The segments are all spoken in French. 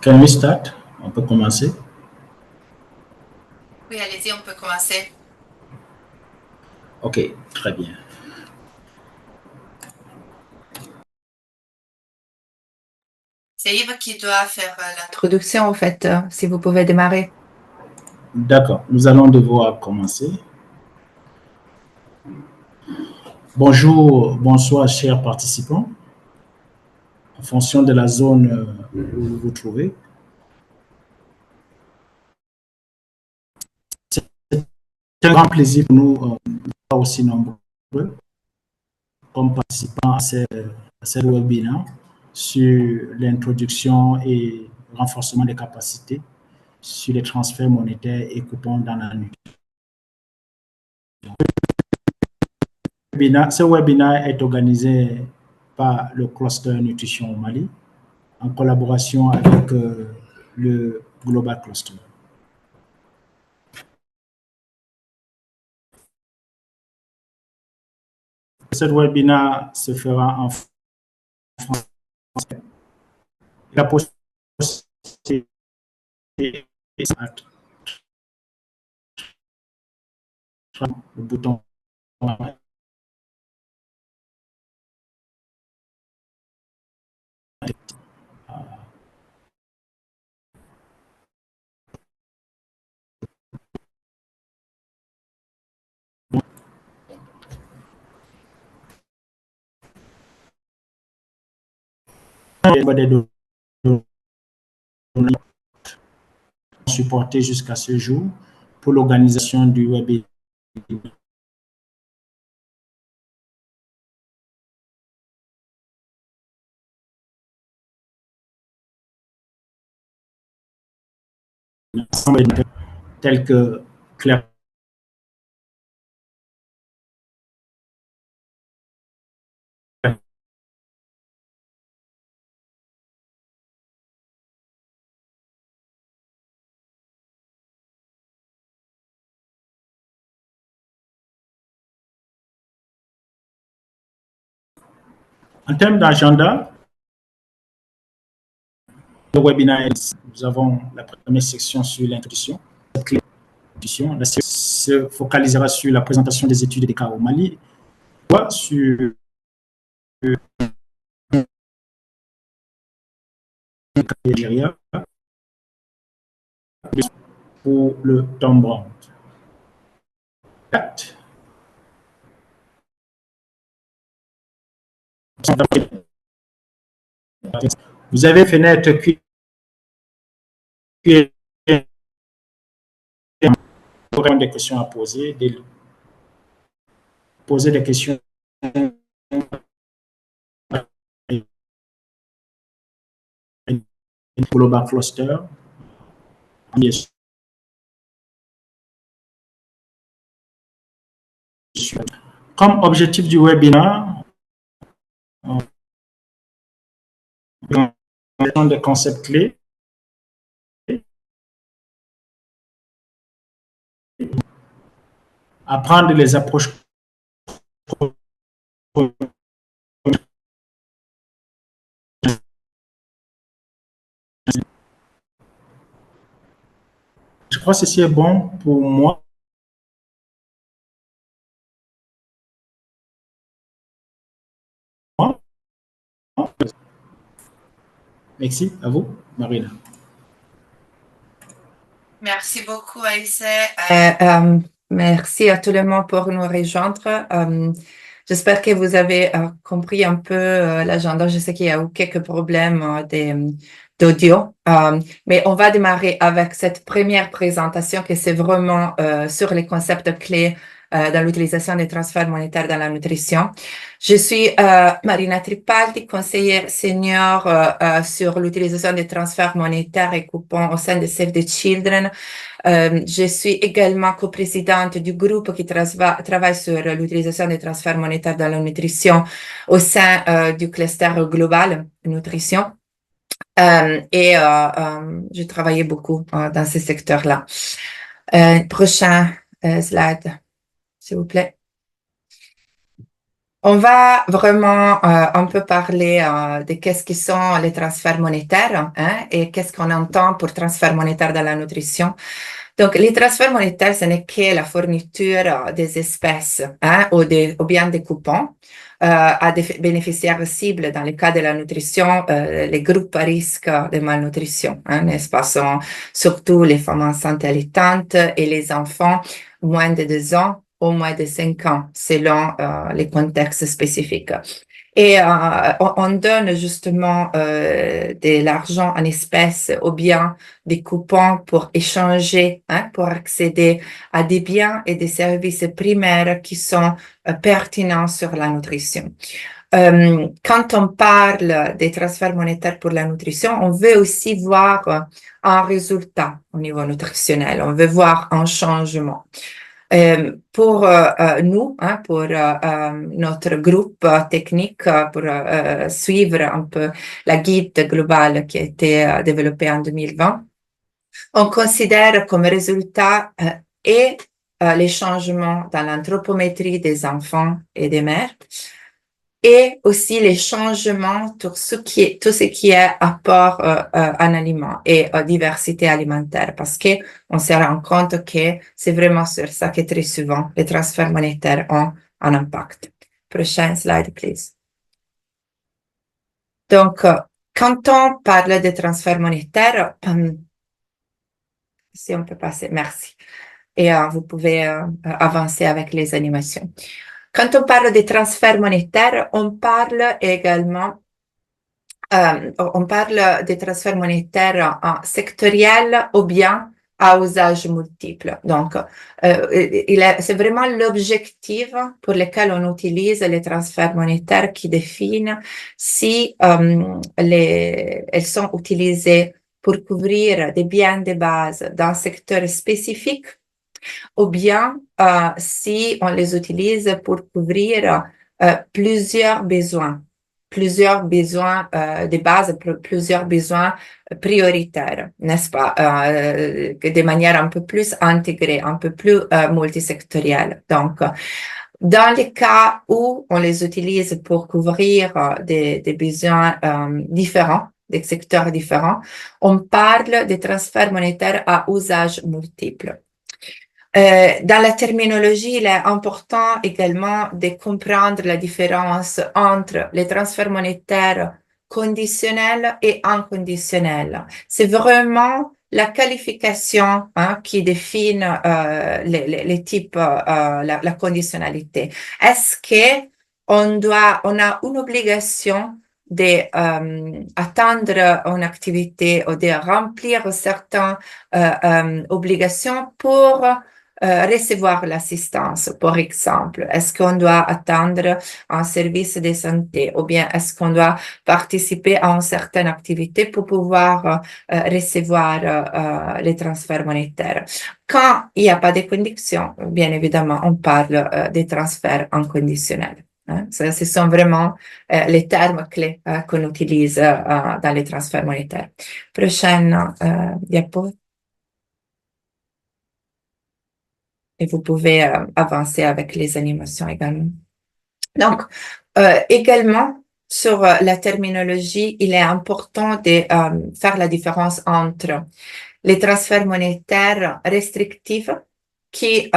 Can we start? On peut commencer. Oui, allez-y, on peut commencer. OK, très bien. C'est Yves qui doit faire l'introduction, en fait, si vous pouvez démarrer. D'accord, nous allons devoir commencer. Bonjour, bonsoir, chers participants. En fonction de la zone où vous vous trouvez, c'est un grand plaisir pour nous d'être aussi nombreux comme participants à ce webinaire sur l'introduction et renforcement des capacités sur les transferts monétaires et coupons dans la nutrition. Ce webinaire est organisé par le cluster nutrition au Mali en collaboration avec le Global Cluster. Ce webinaire se fera en français. La possibilité le bouton des données supportées jusqu'à ce jour pour l'organisation du webinaire. Tels que Claire en termes d'agenda, le webinaire, nous avons la première section sur l'introduction. La section se focalisera sur la présentation des études des cas au Mali, sur le Nigeria pour le Tom Brown. Vous avez fenêtre des questions à poser, poser des questions Global Cluster. Comme objectif du webinaire, des concepts clés, apprendre les approches je crois que ceci est bon pour moi. Merci à vous, Marina. Merci beaucoup, Aïssé. Merci à tout le monde pour nous rejoindre. J'espère que vous avez compris un peu l'agenda. Je sais qu'il y a eu quelques problèmes d'audio, mais on va démarrer avec cette première présentation que c'est vraiment sur les concepts clés dans l'utilisation des transferts monétaires dans la nutrition. Je suis Marina Tripaldi, conseillère senior sur l'utilisation des transferts monétaires et coupons au sein de Save the Children. Je suis également coprésidente du groupe qui travaille sur l'utilisation des transferts monétaires dans la nutrition au sein du cluster global nutrition. J'ai travaillé beaucoup dans ce secteur-là. Prochain slide, s'il vous plaît. On va vraiment un peu parler de qu'est-ce qui sont les transferts monétaires hein, et qu'est-ce qu'on entend pour transfert monétaire dans la nutrition. Donc, les transferts monétaires, ce n'est que la fourniture des espèces hein, ou bien des coupons à des bénéficiaires cibles. Dans le cas de la nutrition, les groupes à risque de malnutrition, hein, n'est-ce pas, sont surtout les femmes enceintes et allaitantes et les enfants moins de 2 ans ou moins de 5 ans, selon les contextes spécifiques. Et on donne justement de l'argent en espèces ou bien des coupons pour échanger, hein, pour accéder à des biens et des services primaires qui sont pertinents sur la nutrition. Quand on parle des transferts monétaires pour la nutrition, on veut aussi voir un résultat au niveau nutritionnel, on veut voir un changement. Pour nous, hein, pour notre groupe technique, pour suivre un peu la guide globale qui a été développée en 2020, on considère comme résultat et les changements dans l'anthropométrie des enfants et des mères, et aussi les changements tout ce qui est apport en aliments et diversité alimentaire, parce que on se rend compte que c'est vraiment sur ça que très souvent les transferts monétaires ont un impact. Prochaine slide, please. Donc, quand on parle de transferts monétaires, si on peut passer, merci. Et vous pouvez avancer avec les animations. Quand on parle de transferts monétaires, on parle également des transferts monétaires sectoriels ou bien à usage multiple. Donc, c'est vraiment l'objectif pour lequel on utilise les transferts monétaires qui définissent si elles sont utilisées pour couvrir des biens de base d'un secteur spécifique ou bien si on les utilise pour couvrir plusieurs besoins de base, plusieurs besoins prioritaires, n'est-ce pas, de manière un peu plus intégrée, un peu plus multisectorielle. Donc, dans les cas où on les utilise pour couvrir des besoins différents, des secteurs différents, on parle de transferts monétaires à usage multiple. Dans la terminologie, il est important également de comprendre la différence entre les transferts monétaires conditionnels et inconditionnels. C'est vraiment la qualification qui définit les types, la conditionnalité. Est-ce que on a une obligation d'attendre une activité ou de remplir certaines obligations pour recevoir l'assistance, par exemple. Est-ce qu'on doit attendre un service de santé ou bien est-ce qu'on doit participer à une certaine activité pour pouvoir recevoir les transferts monétaires? Quand il n'y a pas de conditions, bien évidemment, on parle des transferts inconditionnels. Ce sont vraiment les termes clés qu'on utilise dans les transferts monétaires. Prochaine diapo. Et vous pouvez avancer avec les animations également. Donc, également, sur la terminologie, il est important de faire la différence entre les transferts monétaires restrictifs qui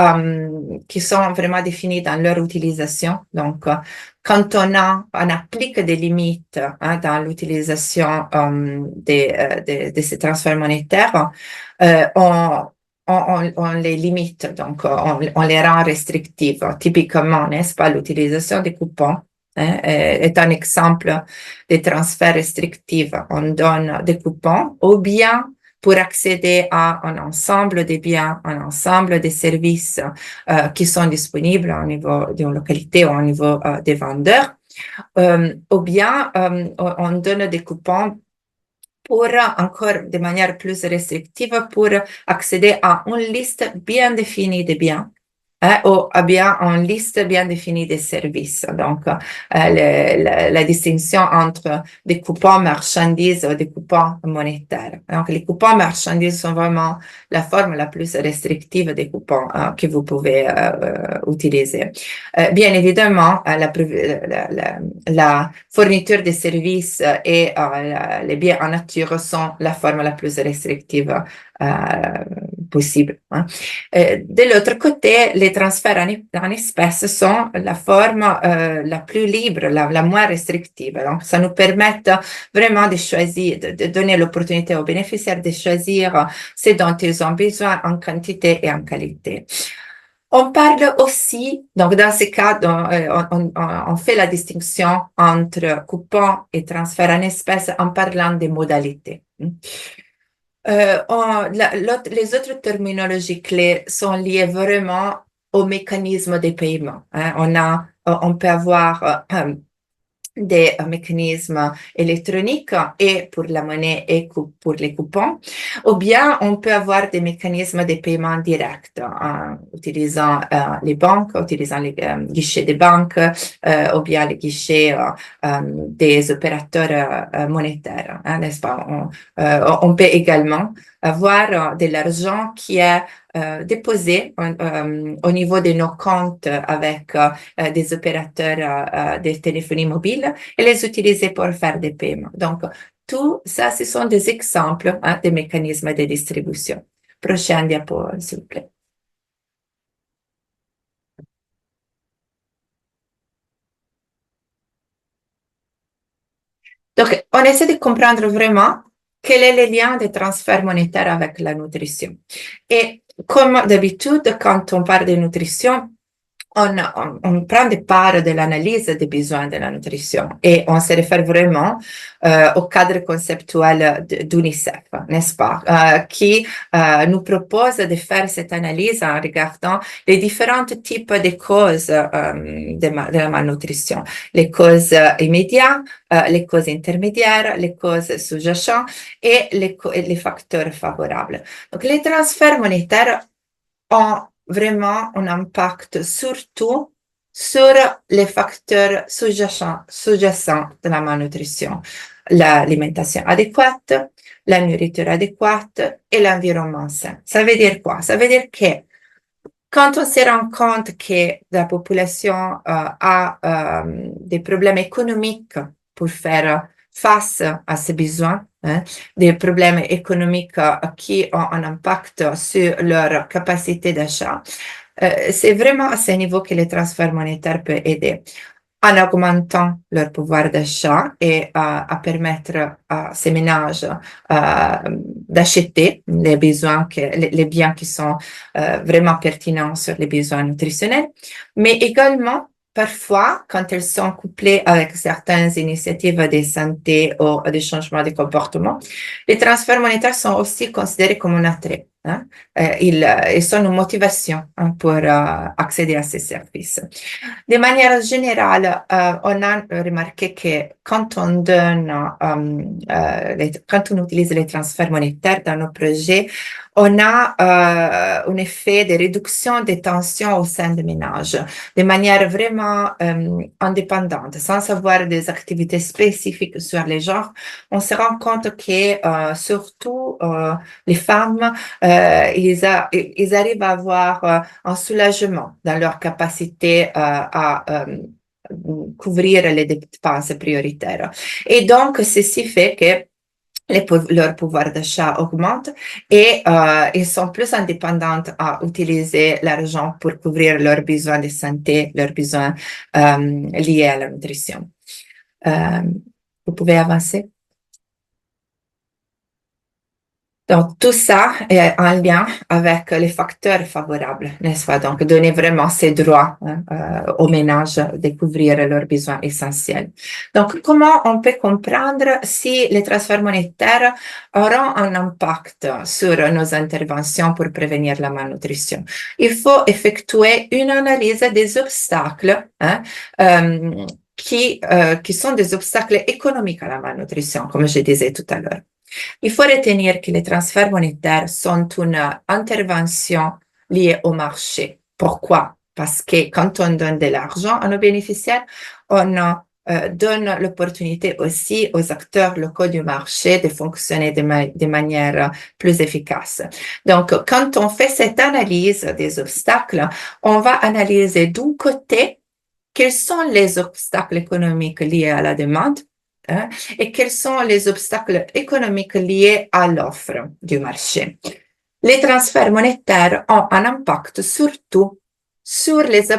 sont vraiment définis dans leur utilisation. Donc, quand on applique des limites dans l'utilisation de ces transferts monétaires, on les limite, donc on les rend restrictives. Typiquement, n'est-ce pas, l'utilisation des coupons est un exemple de transfert restrictif. On donne des coupons ou bien pour accéder à un ensemble de biens, un ensemble de services qui sont disponibles au niveau d'une localité ou au niveau des vendeurs, ou bien on donne des coupons pour encore de manière plus restrictive pour accéder à une liste bien définie de biens ou bien une liste bien définie des services. Donc, la distinction entre des coupons marchandises ou des coupons monétaires. Donc, les coupons marchandises sont vraiment la forme la plus restrictive des coupons que vous pouvez utiliser. Bien évidemment, la fourniture des services et les biens en nature sont la forme la plus restrictive possible. De l'autre côté, les transferts en espèces sont la forme la plus libre, la moins restrictive. Donc, ça nous permet vraiment de choisir, de donner l'opportunité aux bénéficiaires de choisir ce dont ils ont besoin en quantité et en qualité. On parle aussi, donc dans ce cas, on fait la distinction entre coupons et transferts en espèces en parlant des modalités. Les autres terminologies clés sont liées vraiment au mécanisme de paiement. On peut avoir des mécanismes électroniques et pour la monnaie et pour les coupons, ou bien on peut avoir des mécanismes de paiement direct en utilisant les banques, utilisant les guichets des banques ou bien les guichets des opérateurs monétaires, n'est-ce pas? On peut également avoir de l'argent qui est déposé au niveau de nos comptes avec des opérateurs de téléphonie mobile et les utiliser pour faire des paiements. Donc, tout ça, ce sont des exemples des mécanismes de distribution. Prochaine diapo, s'il vous plaît. Donc, on essaie de comprendre vraiment quel est le lien des transferts monétaires avec la nutrition. Et comme d'habitude, quand on parle de nutrition, on prend des parts de l'analyse des besoins de la nutrition et on se réfère vraiment au cadre conceptuel d'UNICEF, n'est-ce pas, qui nous propose de faire cette analyse en regardant les différents types de causes de la malnutrition, les causes immédiates, les causes intermédiaires, les causes sous-jacentes et les facteurs favorables. Donc, les transferts monétaires ont vraiment un impact surtout sur les facteurs sous-jacents de la malnutrition, l'alimentation adéquate, la nourriture adéquate et l'environnement sain. Ça veut dire quoi? Ça veut dire que quand on se rend compte que la population a des problèmes économiques pour faire face à ses besoins, des problèmes économiques qui ont un impact sur leur capacité d'achat, c'est vraiment à ce niveau que les transferts monétaires peuvent aider en augmentant leur pouvoir d'achat et à permettre à ces ménages d'acheter les biens qui sont vraiment pertinents sur les besoins nutritionnels, mais également parfois, quand elles sont couplées avec certaines initiatives de santé ou des changements de comportement, les transferts monétaires sont aussi considérés comme un attrait. Ils sont une motivation pour accéder à ces services. De manière générale, on a remarqué que quand on quand on utilise les transferts monétaires dans nos projets, on a un effet de réduction des tensions au sein des ménages, de manière vraiment indépendante, sans avoir des activités spécifiques sur les genres. On se rend compte que surtout les femmes, ils arrivent à avoir un soulagement dans leur capacité à couvrir les dépenses prioritaires. Et donc, ceci fait que leur pouvoir d'achat augmente et ils sont plus indépendantes à utiliser l'argent pour couvrir leurs besoins de santé, leurs besoins liés à la nutrition. Vous pouvez avancer? Donc, tout ça est en lien avec les facteurs favorables, n'est-ce pas? Donc, donner vraiment ces droits aux ménages de couvrir leurs besoins essentiels. Donc, comment on peut comprendre si les transferts monétaires auront un impact sur nos interventions pour prévenir la malnutrition? Il faut effectuer une analyse des obstacles qui sont des obstacles économiques à la malnutrition, comme je disais tout à l'heure. Il faut retenir que les transferts monétaires sont une intervention liée au marché, Pourquoi? Parce que quand on donne de l'argent à nos bénéficiaires, on donne l'opportunité aussi aux acteurs locaux du marché de fonctionner de manière plus efficace. Donc, quand on fait cette analyse des obstacles, on va analyser d'un côté quels sont les obstacles économiques liés à la demande, hein, et quels sont les obstacles économiques liés à l'offre du marché. Les transferts monétaires ont un impact surtout sur les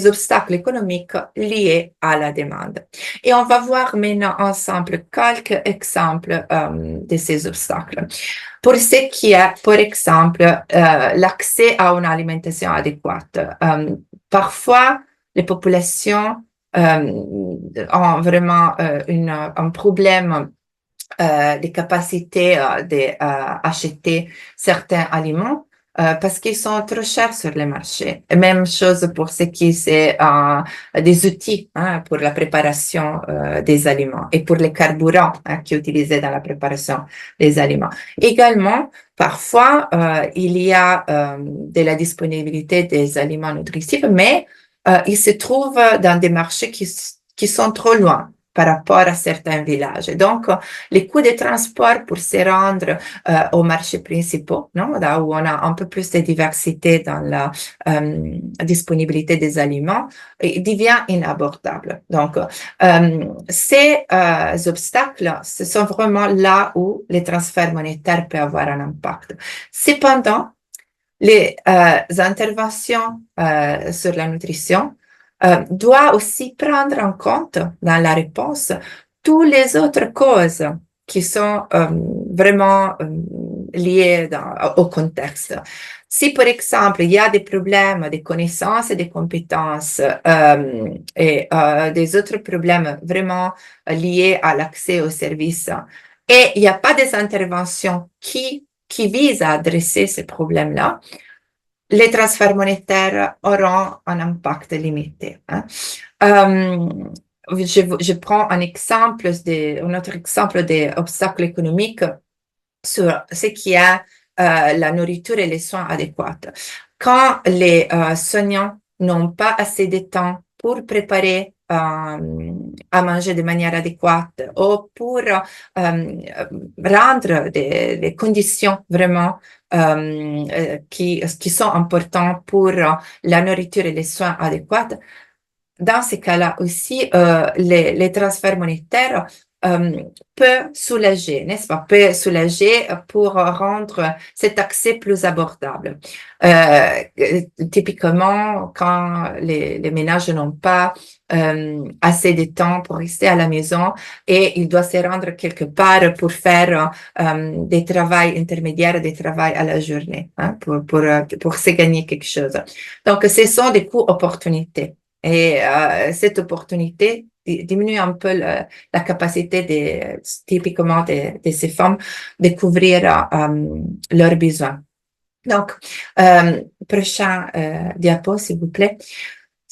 obstacles économiques liés à la demande. Et on va voir maintenant ensemble quelques exemples de ces obstacles. Pour ce qui est, par exemple, l'accès à une alimentation adéquate. Parfois, les populations ont vraiment un problème de capacité d'acheter certains aliments parce qu'ils sont trop chers sur le marché. Et même chose pour ce qui est des outils pour la préparation des aliments et pour les carburants qui sont utilisés dans la préparation des aliments. Également, parfois, il y a de la disponibilité des aliments nutritifs, mais ils se trouvent dans des marchés qui sont trop loin par rapport à certains villages. Et donc, les coûts de transport pour se rendre aux marchés principaux, non, là où on a un peu plus de diversité dans la disponibilité des aliments, devient inabordable. Donc, ces obstacles, ce sont vraiment là où les transferts monétaires peuvent avoir un impact. Cependant, les interventions sur la nutrition doit aussi prendre en compte dans la réponse toutes les autres causes qui sont vraiment liées au contexte. Si, par exemple, il y a des problèmes de connaissances et de compétences et des autres problèmes vraiment liés à l'accès aux services et il n'y a pas des interventions qui visent à adresser ces problèmes-là, les transferts monétaires auront un impact limité. Je prends un autre exemple des obstacles économiques sur ce qui est la nourriture et les soins adéquats. Quand les soignants n'ont pas assez de temps pour préparer à manger de manière adéquate ou pour rendre des conditions vraiment qui sont importantes pour la nourriture et les soins adéquats, dans ces cas-là aussi, les transferts monétaires peut soulager, n'est-ce pas? Peut soulager pour rendre cet accès plus abordable. Typiquement, quand les ménages n'ont pas assez de temps pour rester à la maison et ils doivent se rendre quelque part pour faire des travails intermédiaires, des travails à la journée, pour se gagner quelque chose. Donc, ce sont des coûts opportunités. Et cette opportunité diminue un peu la capacité typiquement de ces femmes de couvrir leurs besoins. Donc, prochain diapo, s'il vous plaît.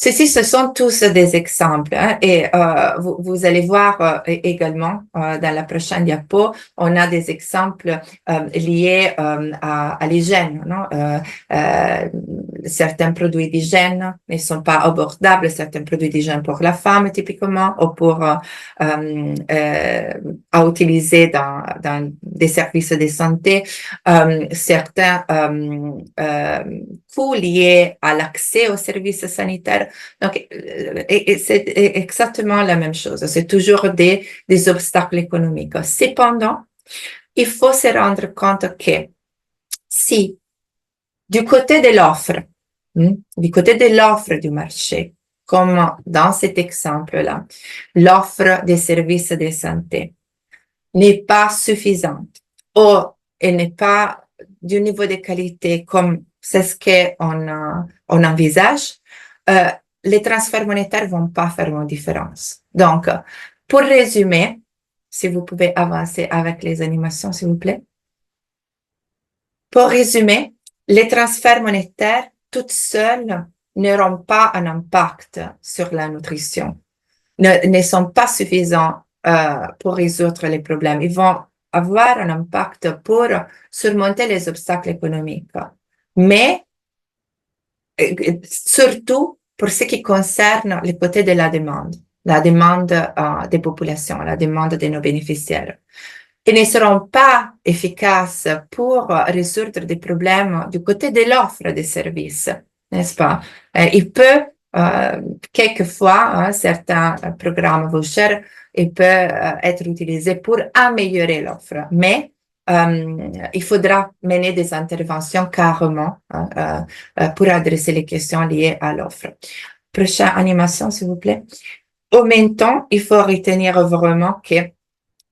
Ceci, ce sont tous des exemples et vous allez voir également dans la prochaine diapo, on a des exemples liés à l'hygiène. Certains produits d'hygiène ne sont pas abordables, certains produits d'hygiène pour la femme typiquement ou pour à utiliser dans des services de santé, certains coûts liés à l'accès aux services sanitaires. Donc, c'est exactement la même chose. C'est toujours des obstacles économiques. Cependant, il faut se rendre compte que si du côté de l'offre, du marché, comme dans cet exemple-là, l'offre des services de santé n'est pas suffisante ou elle n'est pas du niveau de qualité comme c'est ce qu'on envisage, les transferts monétaires vont pas faire une différence. Donc, pour résumer, si vous pouvez avancer avec les animations, s'il vous plaît. Pour résumer, les transferts monétaires, toutes seules, n'auront pas un impact sur la nutrition, ne sont pas suffisants pour résoudre les problèmes. Ils vont avoir un impact pour surmonter les obstacles économiques. Mais surtout pour ce qui concerne le côté de la demande des populations, la demande de nos bénéficiaires. Ils ne seront pas efficaces pour résoudre des problèmes du côté de l'offre des services, n'est-ce pas? Il peut, quelquefois, certains programmes vouchers, il peut être utilisé pour améliorer l'offre, mais il faudra mener des interventions carrément pour adresser les questions liées à l'offre. Prochaine animation, s'il vous plaît. En même temps, il faut retenir vraiment que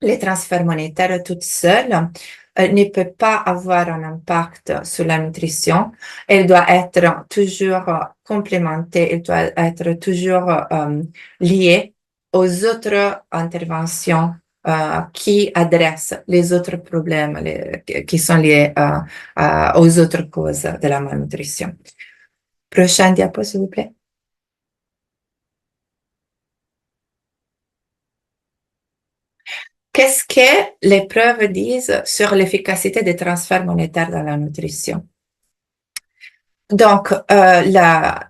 les transferts monétaires toutes seules ne peuvent pas avoir un impact sur la nutrition. Elle doit être toujours complémentée, elle doit être toujours liée aux autres interventions qui adressent les autres problèmes qui sont liés aux autres causes de la malnutrition. Prochaine diapo, s'il vous plaît. Qu'est-ce que les preuves disent sur l'efficacité des transferts monétaires dans la nutrition? Donc,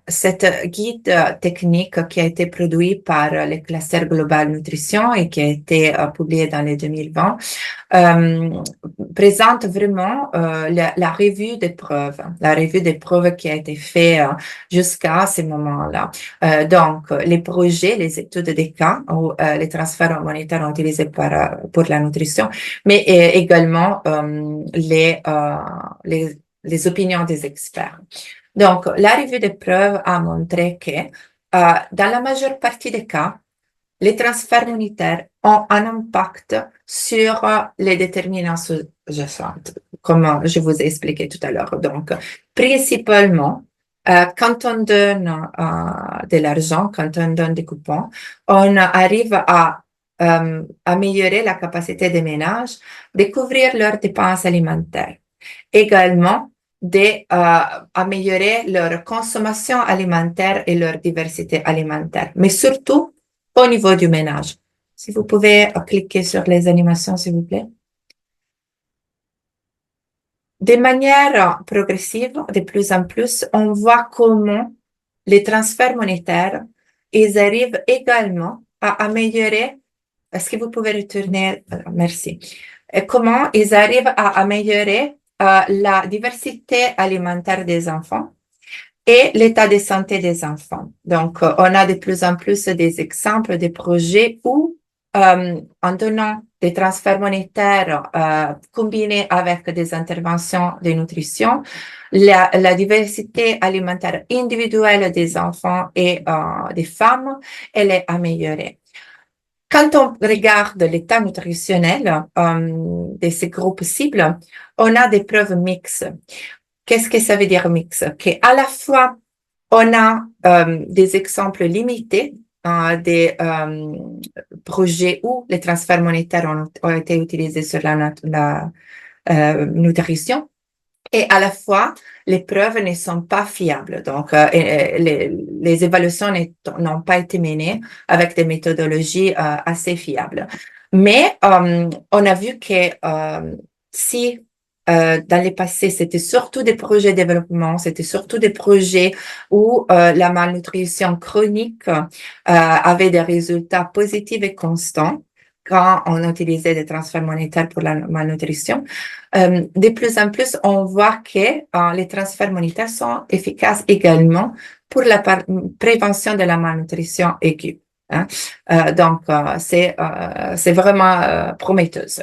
cette guide technique qui a été produit par le cluster Global Nutrition et qui a été publié dans les 2020 présente vraiment la revue des preuves qui a été faite jusqu'à ce moment-là. Donc, les projets, les études des cas où les transferts monétaires ont utilisé pour la nutrition, mais également les opinions des experts. Donc, la revue des preuves a montré que dans la majeure partie des cas, les transferts monétaires ont un impact sur les déterminants sous-jacents, comme je vous ai expliqué tout à l'heure. Donc, principalement, quand on donne de l'argent, quand on donne des coupons, on arrive à améliorer la capacité des ménages de couvrir leurs dépenses alimentaires. Également, d'améliorer leur consommation alimentaire et leur diversité alimentaire, mais surtout au niveau du ménage. Si vous pouvez cliquer sur les animations, s'il vous plaît. De manière progressive, de plus en plus, on voit comment les transferts monétaires, ils arrivent également à améliorer. Est-ce que vous pouvez retourner? Merci. Et comment ils arrivent à améliorer la diversité alimentaire des enfants et l'état de santé des enfants. Donc, on a de plus en plus des exemples de projets où, en donnant des transferts monétaires combinés avec des interventions de nutrition, la diversité alimentaire individuelle des enfants et des femmes, elle est améliorée. Quand on regarde l'état nutritionnel de ces groupes cibles, on a des preuves mixtes. Qu'est-ce que ça veut dire mixte? Qu'à la fois, on a des exemples limités des projets où les transferts monétaires ont été utilisés sur la nutrition, et à la fois, les preuves ne sont pas fiables. Donc, les évaluations n'ont pas été menées avec des méthodologies assez fiables. Mais on a vu que si dans le passé, c'était surtout des projets de développement, c'était surtout des projets où la malnutrition chronique avait des résultats positifs et constants quand on utilisait des transferts monétaires pour la malnutrition. De plus en plus, on voit que les transferts monétaires sont efficaces également pour la prévention de la malnutrition aiguë. Hein? Donc, c'est vraiment prometteuse.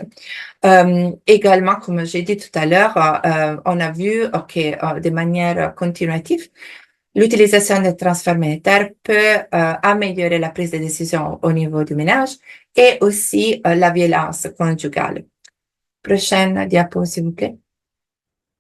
Également, comme j'ai dit tout à l'heure, on a vu que de manière continuative, l'utilisation des transferts monétaires peut améliorer la prise de décision au niveau du ménage et aussi la violence conjugale. Prochaine diapo, s'il vous plaît.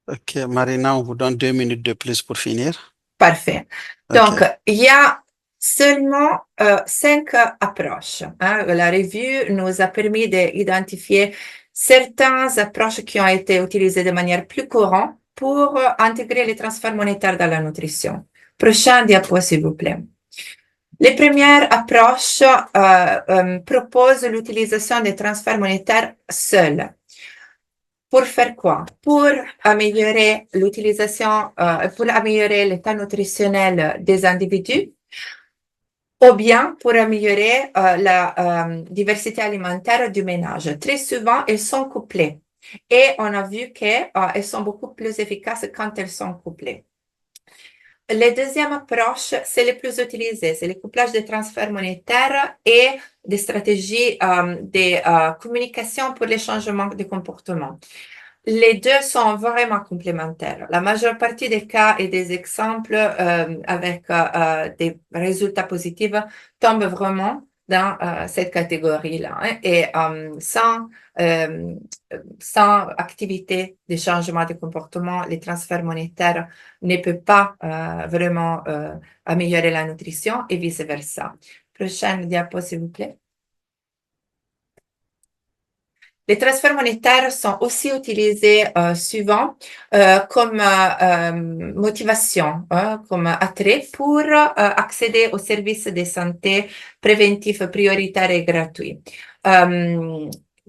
Ok, Marina, on vous donne 2 minutes de plus pour finir. Parfait. Donc, il y a seulement 5 approches. Hein. La revue nous a permis d'identifier certaines approches qui ont été utilisées de manière plus courante pour intégrer les transferts monétaires dans la nutrition. Prochaine diapo, s'il vous plaît. Les premières approches proposent l'utilisation des transferts monétaires seuls. Pour faire quoi? Pour améliorer l'utilisation, pour améliorer l'état nutritionnel des individus, ou bien pour améliorer la diversité alimentaire du ménage. Très souvent, elles sont couplées. Et on a vu qu'elles sont beaucoup plus efficaces quand elles sont couplées. La deuxième approche, c'est le plus utilisé, c'est le couplage des transferts monétaires et des stratégies de communication pour les changements de comportement. Les deux sont vraiment complémentaires. La majeure partie des cas et des exemples avec des résultats positifs tombent vraiment dans cette catégorie-là. Hein, et sans activité de changement de comportement, les transferts monétaires ne peuvent pas vraiment améliorer la nutrition et vice-versa. Prochaine diapo, s'il vous plaît. Les transferts monétaires sont aussi utilisés souvent comme motivation, comme attrait pour accéder aux services de santé préventifs prioritaires et gratuits.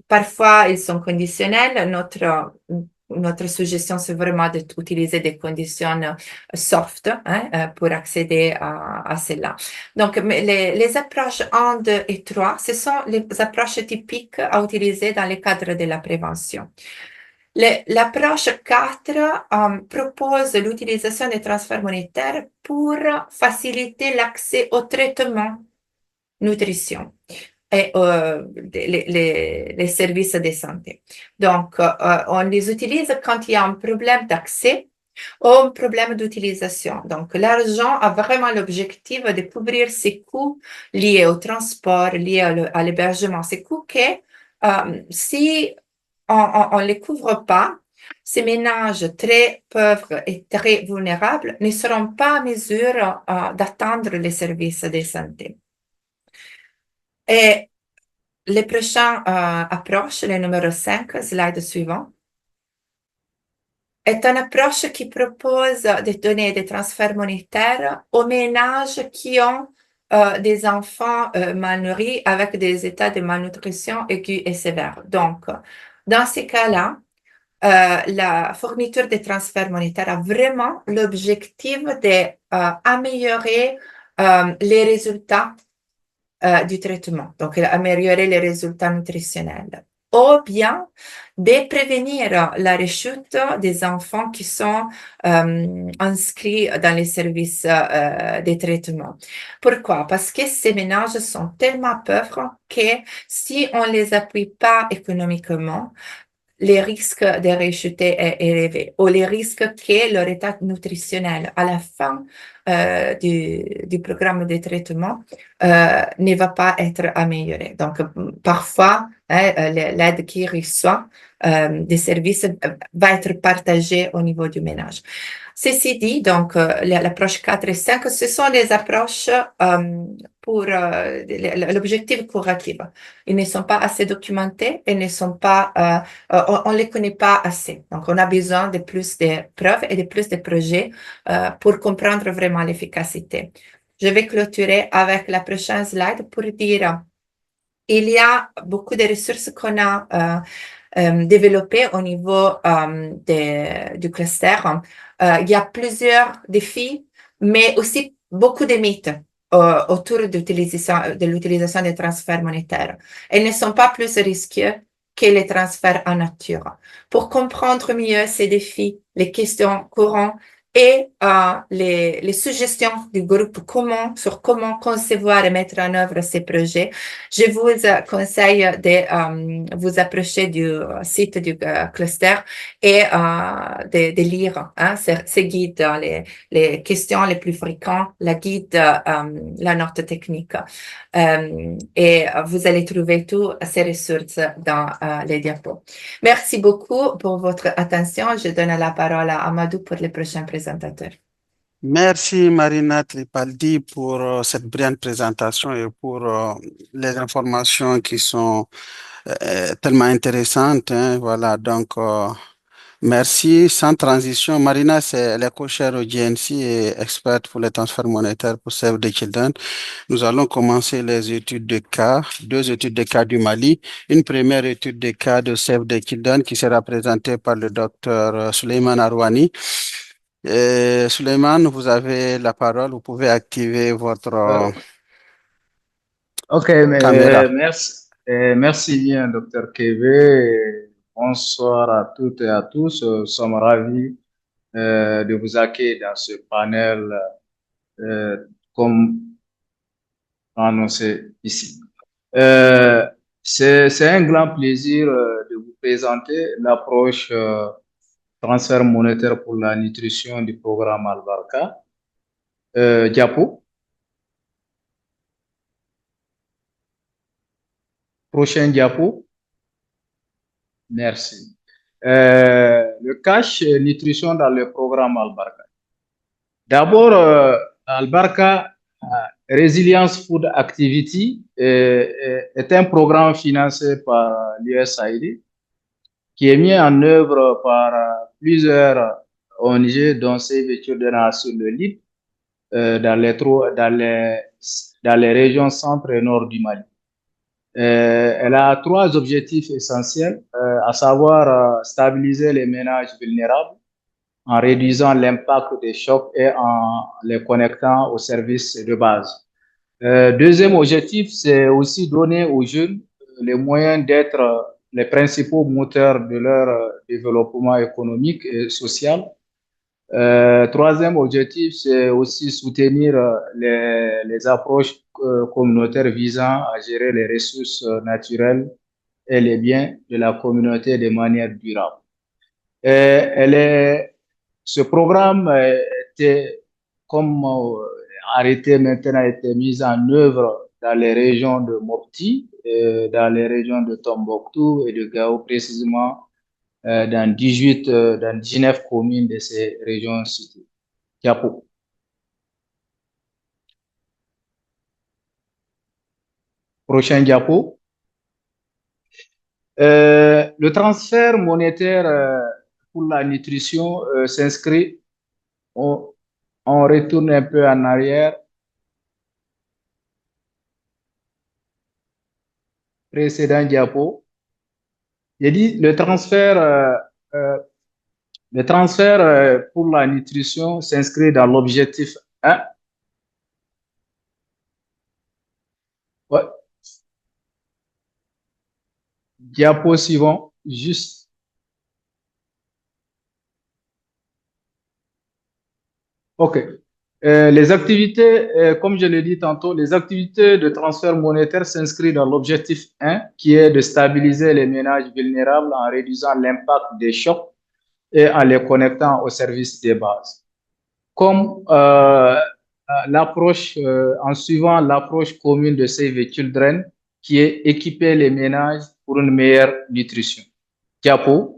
Parfois, ils sont conditionnels. Notre suggestion, c'est vraiment d'utiliser des conditions soft pour accéder à cela. Donc, les approches 1, 2 et 3, ce sont les approches typiques à utiliser dans le cadre de la prévention. L'approche 4 propose l'utilisation des transferts monétaires pour faciliter l'accès au traitement nutrition et les services de santé. Donc, on les utilise quand il y a un problème d'accès ou un problème d'utilisation. Donc, l'argent a vraiment l'objectif de couvrir ces coûts liés au transport, liés à l'hébergement. Ces coûts que, si on ne les couvre pas, ces ménages très pauvres et très vulnérables ne seront pas en mesure d'atteindre les services de santé. Et les prochaines approches, le numéro 5, slide suivant, est une approche qui propose de donner des transferts monétaires aux ménages qui ont des enfants malnourris avec des états de malnutrition aiguë et sévère. Donc, dans ces cas-là, la fourniture des transferts monétaires a vraiment l'objectif d'améliorer les résultats du traitement, donc améliorer les résultats nutritionnels, ou bien de prévenir la rechute des enfants qui sont inscrits dans les services des traitements. Pourquoi? Parce que ces ménages sont tellement pauvres que si on ne les appuie pas économiquement, les risques de rechuter est élevé, ou les risques que leur état nutritionnel à la fin du programme de traitement ne va pas être amélioré. Donc, parfois, l'aide qu'ils reçoivent des services va être partagée au niveau du ménage. Ceci dit, donc, l'approche 4 et 5, ce sont les approches pour l'objectif curatif. Ils ne sont pas assez documentés et ne sont pas, on ne les connaît pas assez. Donc, on a besoin de plus de preuves et de plus de projets pour comprendre vraiment l'efficacité. Je vais clôturer avec la prochaine slide pour dire il y a beaucoup de ressources qu'on a développées au niveau du cluster. Il y a plusieurs défis, mais aussi beaucoup de mythes autour de l'utilisation des transferts monétaires. Elles ne sont pas plus risqueux que les transferts en nature. Pour comprendre mieux ces défis, les questions courantes et les suggestions du groupe sur comment concevoir et mettre en œuvre ces projets, je vous conseille de vous approcher du site du cluster et de lire ces guides, les questions les plus fréquentes, la guide, la note technique. Et vous allez trouver toutes ces ressources dans les diapos. Merci beaucoup pour votre attention. Je donne la parole à Amadou pour les prochains présentateurs. Merci Marina Tripaldi pour cette brillante présentation et pour les informations qui sont tellement intéressantes. Hein. Voilà, donc Merci. Sans transition, Marina, elle est co-chaire au GNC et experte pour les transferts monétaires pour Save the Children. Nous allons commencer les études de cas, deux études de cas du Mali. Une première étude de cas de Save the Children qui sera présentée par le docteur Suleiman Arouani. Suleiman, vous avez la parole. Vous pouvez activer votre Ok, caméra. merci bien, docteur Keve. Bonsoir à toutes et à tous. Nous sommes ravis de vous accueillir dans ce panel comme annoncé ici. C'est un grand plaisir de vous présenter l'approche transfert monétaire pour la nutrition du programme Al-Barka. Diapo. Prochain diapo. Merci. Le cash nutrition dans le programme Al-Barka. D'abord, Al-Barka Resilience Food Activity est un programme financé par l'USAID qui est mis en œuvre par plusieurs ONG dont Save the Children sur le LIP dans les régions centre et nord du Mali. Elle a trois objectifs essentiels, à savoir stabiliser les ménages vulnérables en réduisant l'impact des chocs et en les connectant aux services de base. Deuxième objectif, c'est aussi donner aux jeunes les moyens d'être les principaux moteurs de leur développement économique et social. Troisième objectif, c'est aussi soutenir les approches communautaires visant à gérer les ressources naturelles et les biens de la communauté de manière durable. Ce programme était, comme arrêté maintenant, a été mis en œuvre dans les régions de Mopti, dans les régions de Tombouctou et de Gao, précisément dans 19 communes de ces régions citées. Diapo. Prochain diapo. Le transfert monétaire pour la nutrition s'inscrit, on retourne un peu en arrière. Précédent diapo. J'ai dit le transfert pour la nutrition s'inscrit dans l'objectif 1. Ouais. Diapo suivant, juste. OK. Les activités, comme je l'ai dit tantôt, les activités de transfert monétaire s'inscrivent dans l'objectif 1, qui est de stabiliser les ménages vulnérables en réduisant l'impact des chocs et en les connectant aux services de base. Comme en suivant l'approche commune de Save the Children, qui est équiper les ménages pour une meilleure nutrition. Diapo.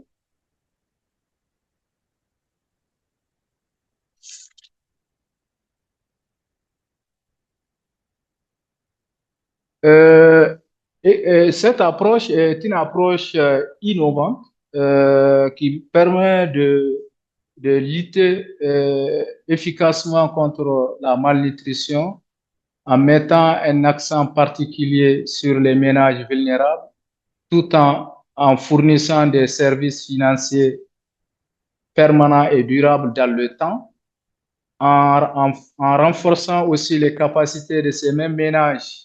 Cette approche est une approche innovante qui permet de lutter efficacement contre la malnutrition en mettant un accent particulier sur les ménages vulnérables tout en fournissant des services financiers permanents et durables dans le temps, en renforçant aussi les capacités de ces mêmes ménages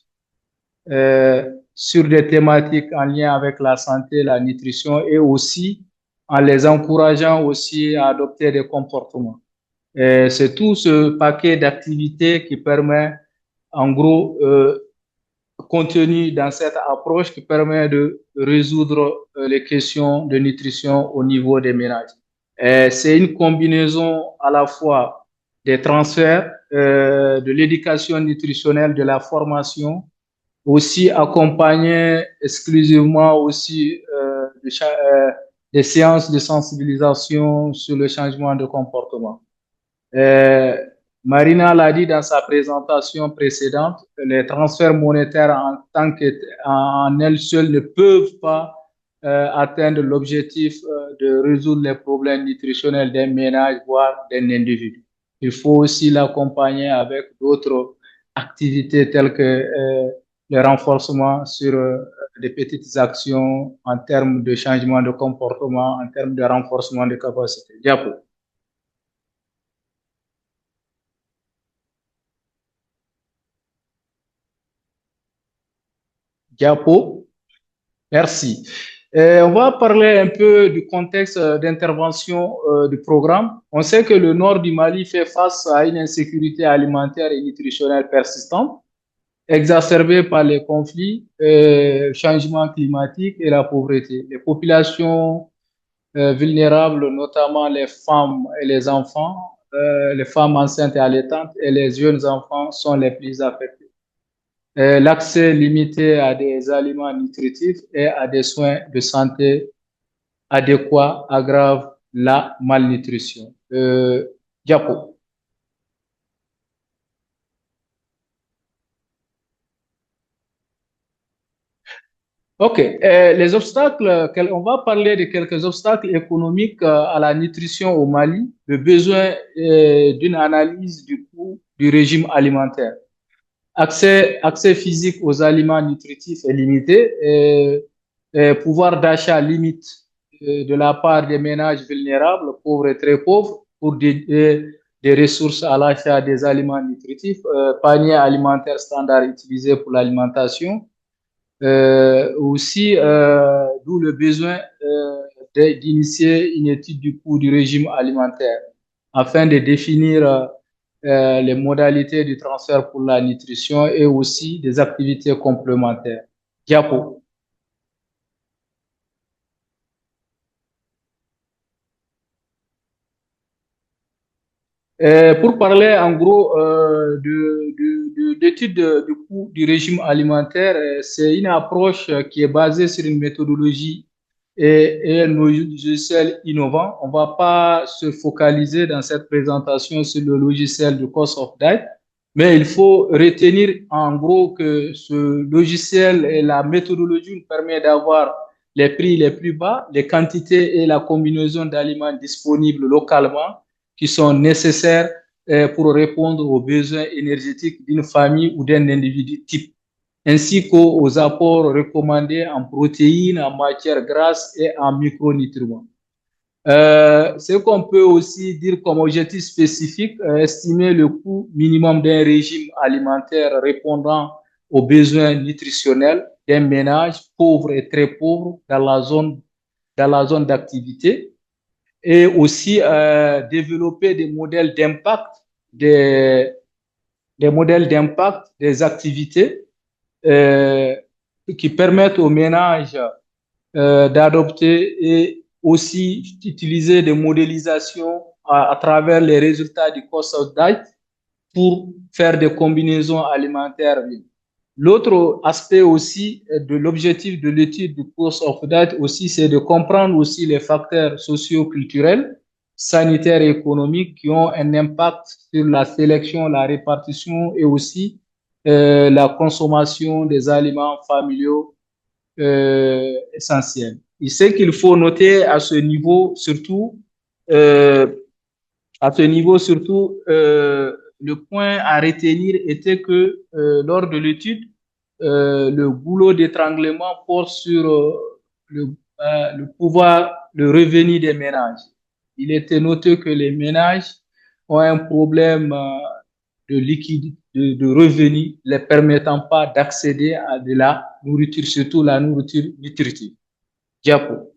sur des thématiques en lien avec la santé, la nutrition et aussi en les encourageant aussi à adopter des comportements. C'est tout ce paquet d'activités qui permet, en gros, contenu dans cette approche qui permet de résoudre les questions de nutrition au niveau des ménages. C'est une combinaison à la fois des transferts, de l'éducation nutritionnelle, de la formation, aussi accompagné exclusivement aussi des séances de sensibilisation sur le changement de comportement. Marina l'a dit dans sa présentation précédente, les transferts monétaires en elles seules ne peuvent pas atteindre l'objectif de résoudre les problèmes nutritionnels d'un ménage, voire d'un individu. Il faut aussi l'accompagner avec d'autres activités telles que le renforcement sur des petites actions en termes de changement de comportement, en termes de renforcement des capacités. Diapo. Diapo. Merci. On va parler un peu du contexte d'intervention du programme. On sait que le nord du Mali fait face à une insécurité alimentaire et nutritionnelle persistante, exacerbée par les conflits, changement climatique et la pauvreté. Les populations vulnérables, notamment les femmes et les enfants, les femmes enceintes et allaitantes et les jeunes enfants sont les plus affectés. L'accès limité à des aliments nutritifs et à des soins de santé adéquats aggrave la malnutrition. Diapo. OK. Les obstacles, on va parler de quelques obstacles économiques à la nutrition au Mali, le besoin d'une analyse du coût du régime alimentaire. Accès physique aux aliments nutritifs est limité, pouvoir d'achat limite de la part des ménages vulnérables, pauvres et très pauvres, pour des ressources à l'achat des aliments nutritifs, panier alimentaire standard utilisé pour l'alimentation, aussi d'où le besoin d'initier une étude du coût du régime alimentaire afin de définir les modalités du transfert pour la nutrition et aussi des activités complémentaires. Diapo. Pour parler en gros d'études du coût du régime alimentaire, c'est une approche qui est basée sur une méthodologie et un logiciel innovant. On ne va pas se focaliser dans cette présentation sur le logiciel du Cost of Diet, mais il faut retenir en gros que ce logiciel et la méthodologie nous permettent d'avoir les prix les plus bas, les quantités et la combinaison d'aliments disponibles localement qui sont nécessaires pour répondre aux besoins énergétiques d'une famille ou d'un individu type, ainsi qu'aux apports recommandés en protéines, en matières grasses et en micronutriments. Ce qu'on peut aussi dire comme objectif spécifique, estimer le coût minimum d'un régime alimentaire répondant aux besoins nutritionnels d'un ménage pauvre et très pauvre dans la zone d'activité, et aussi développer des modèles d'impact des activités qui permettent aux ménages d'adopter et aussi utiliser des modélisations à travers les résultats du Cost of Diet pour faire des combinaisons alimentaires. L'autre aspect aussi de l'objectif de l'étude du Cost of Diet aussi, c'est de comprendre aussi les facteurs socio-culturels, sanitaires et économiques qui ont un impact sur la sélection, la répartition et aussi la consommation des aliments familiaux essentiels. Et ce qu'il faut noter à ce niveau surtout, le point à retenir était que lors de l'étude, le goulot d'étranglement porte sur le pouvoir, le revenu des ménages. Il était noté que les ménages ont un problème de liquidité, de revenus, les permettant pas d'accéder à de la nourriture, surtout la nourriture nutritive. Diapo.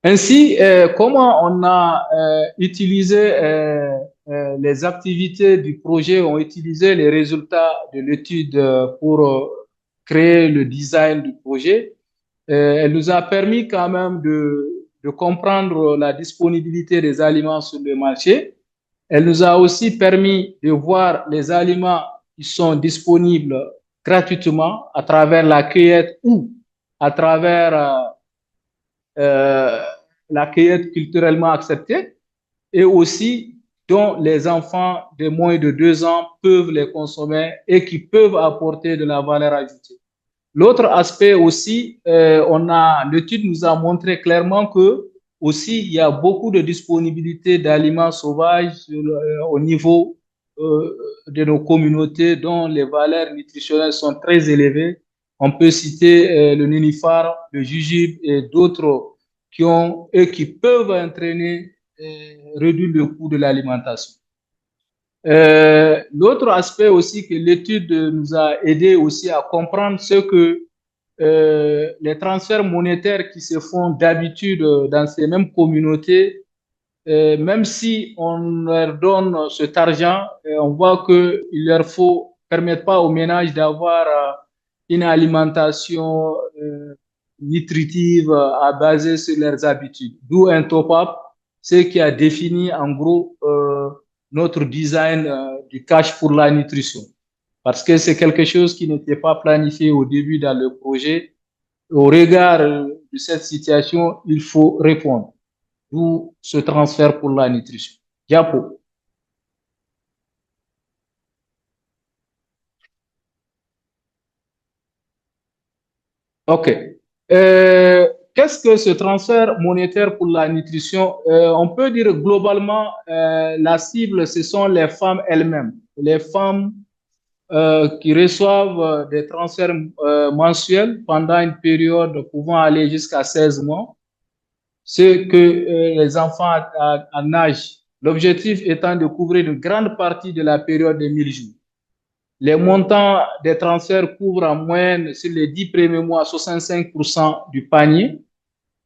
Ainsi, comment on a utilisé les activités du projet, ont utilisé les résultats de l'étude pour créer le design du projet. Elle nous a permis quand même de comprendre la disponibilité des aliments sur le marché. Elle nous a aussi permis de voir les aliments qui sont disponibles gratuitement à travers la cueillette ou à travers la cueillette culturellement acceptée, et aussi dont les enfants de moins de 2 ans peuvent les consommer et qui peuvent apporter de la valeur ajoutée. L'autre aspect aussi, l'étude nous a montré clairement que aussi il y a beaucoup de disponibilité d'aliments sauvages au niveau de nos communautés dont les valeurs nutritionnelles sont très élevées. On peut citer le nénuphar, le jujube et d'autres qui peuvent entraîner réduire le coût de l'alimentation. L'autre aspect aussi que l'étude nous a aidé aussi à comprendre, c'est que les transferts monétaires qui se font d'habitude dans ces mêmes communautés, même si on leur donne cet argent, on voit qu'il leur permettre pas aux ménages d'avoir une alimentation nutritive à baser sur leurs habitudes. D'où un top-up, ce qui a défini en gros notre design du cash pour la nutrition. Parce que c'est quelque chose qui n'était pas planifié au début dans le projet. Au regard de cette situation, il faut répondre. D'où ce transfert pour la nutrition. Diapo. OK. Qu'est-ce que ce transfert monétaire pour la nutrition? On peut dire globalement, la cible, ce sont les femmes elles-mêmes. Les femmes qui reçoivent des transferts mensuels pendant une période pouvant aller jusqu'à 16 mois. Ce que les enfants en âge, l'objectif étant de couvrir une grande partie de la période de 1000 jours. Les montants des transferts couvrent en moyenne sur les 10 premiers mois 65% du panier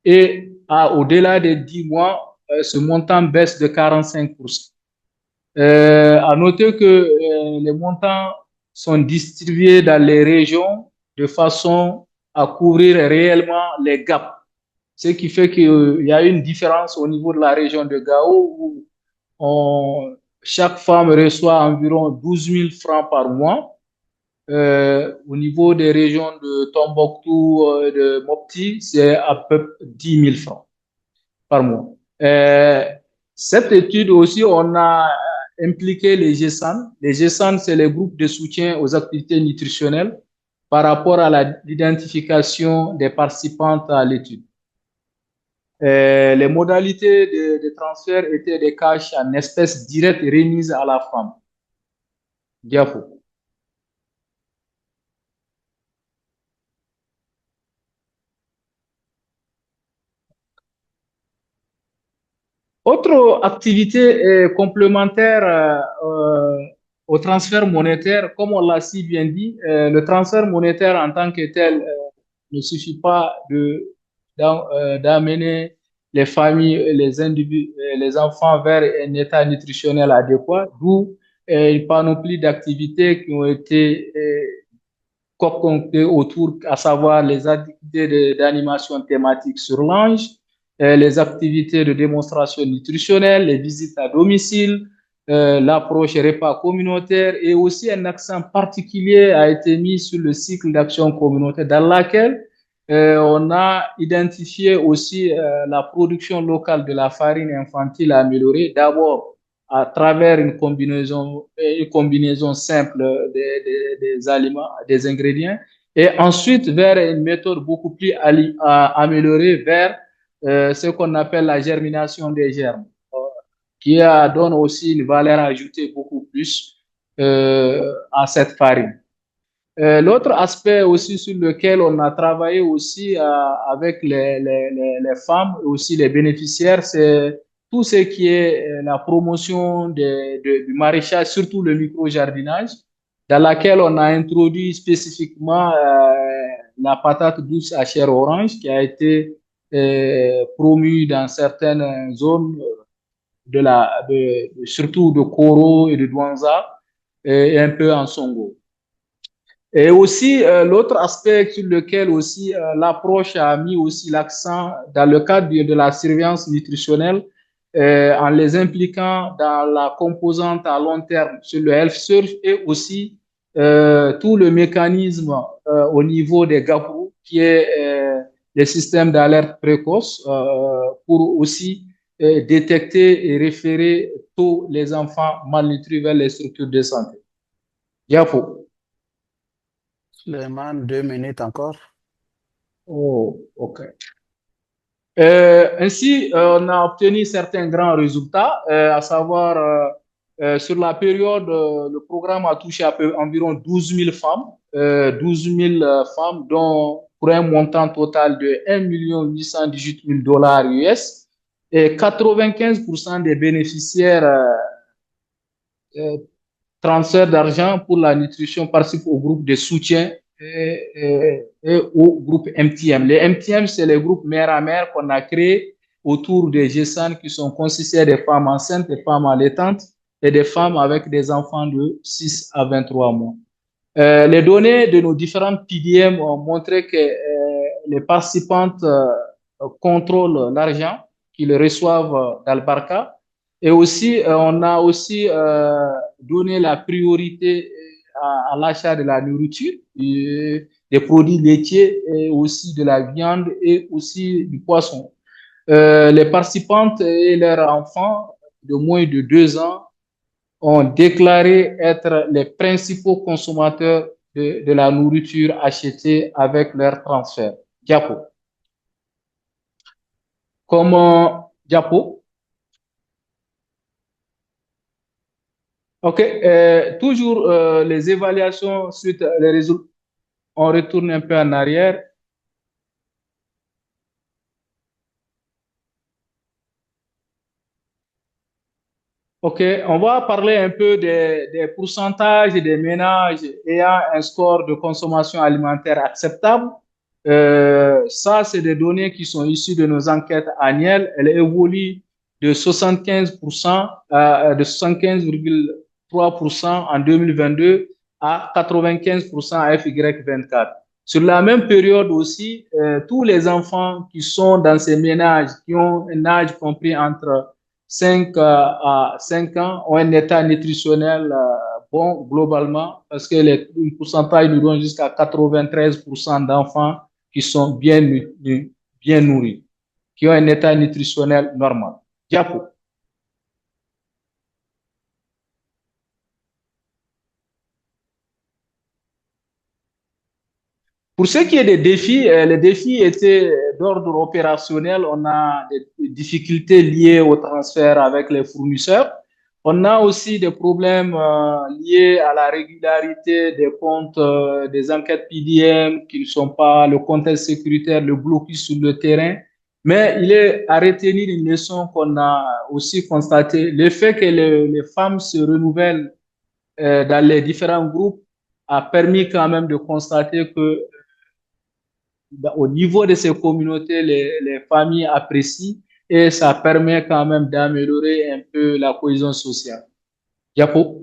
et au-delà des 10 mois, ce montant baisse de 45%. À noter que les montants sont distribués dans les régions de façon à couvrir réellement les gaps. Ce qui fait qu'il y a une différence au niveau de la région de Gao où chaque femme reçoit environ 12 000 francs par mois. Au niveau des régions de Tombouctou et de Mopti, c'est à peu près 10 000 francs par mois. Cette étude aussi, on a impliqué les GESAN. Les GESAN, c'est les groupes de soutien aux activités nutritionnelles par rapport à l'identification des participantes à l'étude. Les modalités de transfert étaient des cash en espèces directes remises à la femme. Diapo. Autre activité complémentaire au transfert monétaire, comme on l'a si bien dit, le transfert monétaire en tant que tel ne suffit pas d'amener les familles, les individus, les enfants vers un état nutritionnel adéquat, d'où une panoplie d'activités qui ont été concoctées autour, à savoir les activités d'animation thématique sur l'ange, les activités de démonstration nutritionnelle, les visites à domicile, l'approche repas communautaire et aussi un accent particulier a été mis sur le cycle d'action communautaire dans laquelle on a identifié aussi la production locale de la farine infantile améliorée, d'abord à travers une combinaison simple des aliments, des ingrédients, et ensuite vers une méthode beaucoup plus améliorée vers ce qu'on appelle la germination des germes, qui donne aussi une valeur ajoutée beaucoup plus à cette farine. L'autre aspect aussi sur lequel on a travaillé aussi avec les femmes et aussi les bénéficiaires, c'est tout ce qui est la promotion du maraîchage, surtout le micro-jardinage, dans laquelle on a introduit spécifiquement la patate douce à chair orange qui a été promue dans certaines zones surtout de Koro et de Douanza et un peu en Songo. Et aussi, l'autre aspect sur lequel aussi l'approche a mis aussi l'accent dans le cadre de la surveillance nutritionnelle, en les impliquant dans la composante à long terme sur le health search et aussi tout le mécanisme au niveau des GAPRO, qui est les systèmes d'alerte précoce, pour aussi détecter et référer tous les enfants malnutris vers les structures de santé. Diapo. Suleiman, 2 minutes encore. Oh, OK. Ainsi, on a obtenu certains grands résultats, à savoir sur la période, le programme a touché environ 12 000 femmes, 12 000 femmes, dont pour un montant total de 1 818 000 dollars US, et 95% des bénéficiaires euh, transfert d'argent pour la nutrition participent au groupe de soutien et au groupe MTM. Les MTM, c'est les groupes mère à mère qu'on a créés autour des GESAN qui sont constitués des femmes enceintes, des femmes allaitantes et des femmes avec des enfants de 6 à 23 mois. Les données de nos différentes PDM ont montré que les participantes contrôlent l'argent qu'ils reçoivent d'Albarca. Et aussi, on a aussi donné la priorité à l'achat de la nourriture, des produits laitiers et aussi de la viande et aussi du poisson. Les participantes et leurs enfants de moins de 2 ans ont déclaré être les principaux consommateurs de la nourriture achetée avec leur transfert. Diapo. Comme Diapo. OK. Toujours les évaluations suite les résultats. On retourne un peu en arrière. OK, on va parler un peu des pourcentages des ménages ayant un score de consommation alimentaire acceptable. Ça, c'est des données qui sont issues de nos enquêtes annuelles. Elles évoluent de 75%, de 75,3% en 2022 à 95% à FY24. Sur la même période aussi, tous les enfants qui sont dans ces ménages, qui ont un âge compris entre 5 à 5 ans, ont un état nutritionnel bon globalement, parce que les pourcentages nous donnent jusqu'à 93% d'enfants qui sont bien nourris, qui ont un état nutritionnel normal. Diapo. Pour ce qui est des défis, les défis étaient d'ordre opérationnel. On a des difficultés liées au transfert avec les fournisseurs. On a aussi des problèmes liés à la régularité des comptes, des enquêtes PDM qui ne sont pas le contexte sécuritaire, le blocus sur le terrain. Mais il est à retenir une leçon qu'on a aussi constatée. Le fait que les femmes se renouvellent dans les différents groupes a permis quand même de constater que au niveau de ces communautés, les familles apprécient et ça permet quand même d'améliorer un peu la cohésion sociale. Diapo.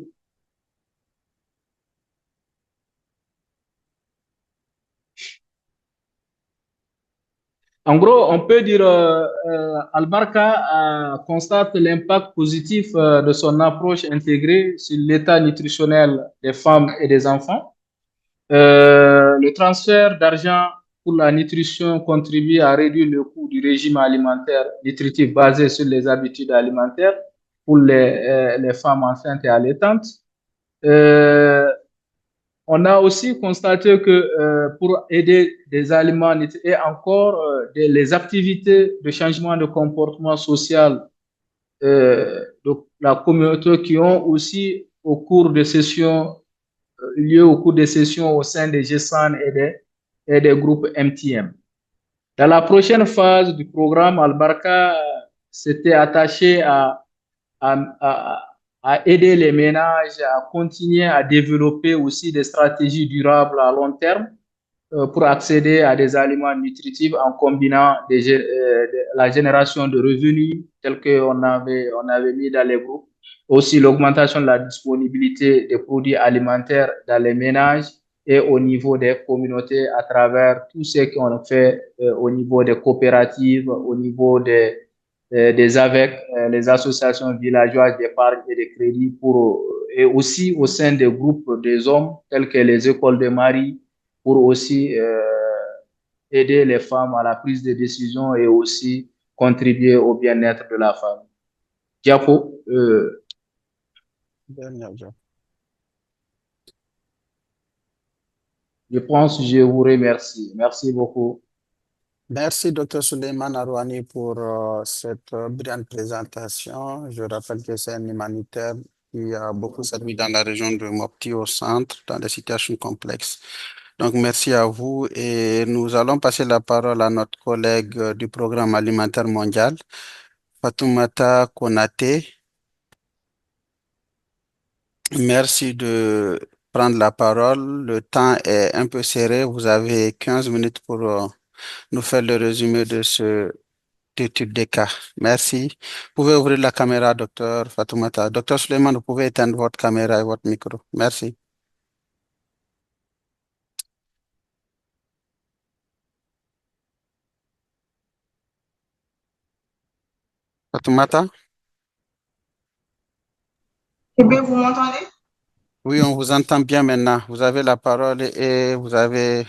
En gros, on peut dire Albarca constate l'impact positif de son approche intégrée sur l'état nutritionnel des femmes et des enfants. Le transfert d'argent pour la nutrition contribue à réduire le coût du régime alimentaire nutritif basé sur les habitudes alimentaires pour les femmes enceintes et allaitantes. On a aussi constaté que pour aider des aliments et encore les activités de changement de comportement social de la communauté qui ont aussi au cours de sessions lieu au cours des sessions au sein des GESAN et des groupes MTM. Dans la prochaine phase du programme, Albarca s'était attaché à aider les ménages à continuer à développer aussi des stratégies durables à long terme pour accéder à des aliments nutritifs en combinant la génération de revenus tels qu'on avait mis dans les groupes, aussi l'augmentation de la disponibilité des produits alimentaires dans les ménages et au niveau des communautés à travers tout ce qu'on fait au niveau des coopératives, au niveau des AVEC, les associations villageoises d'épargne et de crédit et aussi au sein des groupes des hommes tels que les écoles de mari pour aussi aider les femmes à la prise de décision et aussi contribuer au bien-être de la femme. Diapo, je pense que je vous remercie. Merci beaucoup. Merci, Dr. Suleiman Arouani, pour cette brillante présentation. Je rappelle que c'est un humanitaire qui a beaucoup servi dans la région de Mopti au centre, dans des situations complexes. Donc, merci à vous et nous allons passer la parole à notre collègue du Programme alimentaire mondial, Fatoumata Konaté. Merci de prendre la parole. Le temps est un peu serré. Vous avez 15 minutes pour nous faire le résumé de cette étude des cas. Merci. Vous pouvez ouvrir la caméra, docteur Fatoumata. Docteur Suleiman, vous pouvez éteindre votre caméra et votre micro. Merci. Fatoumata? Eh bien, vous m'entendez? Oui, on vous entend bien maintenant. Vous avez la parole et vous avez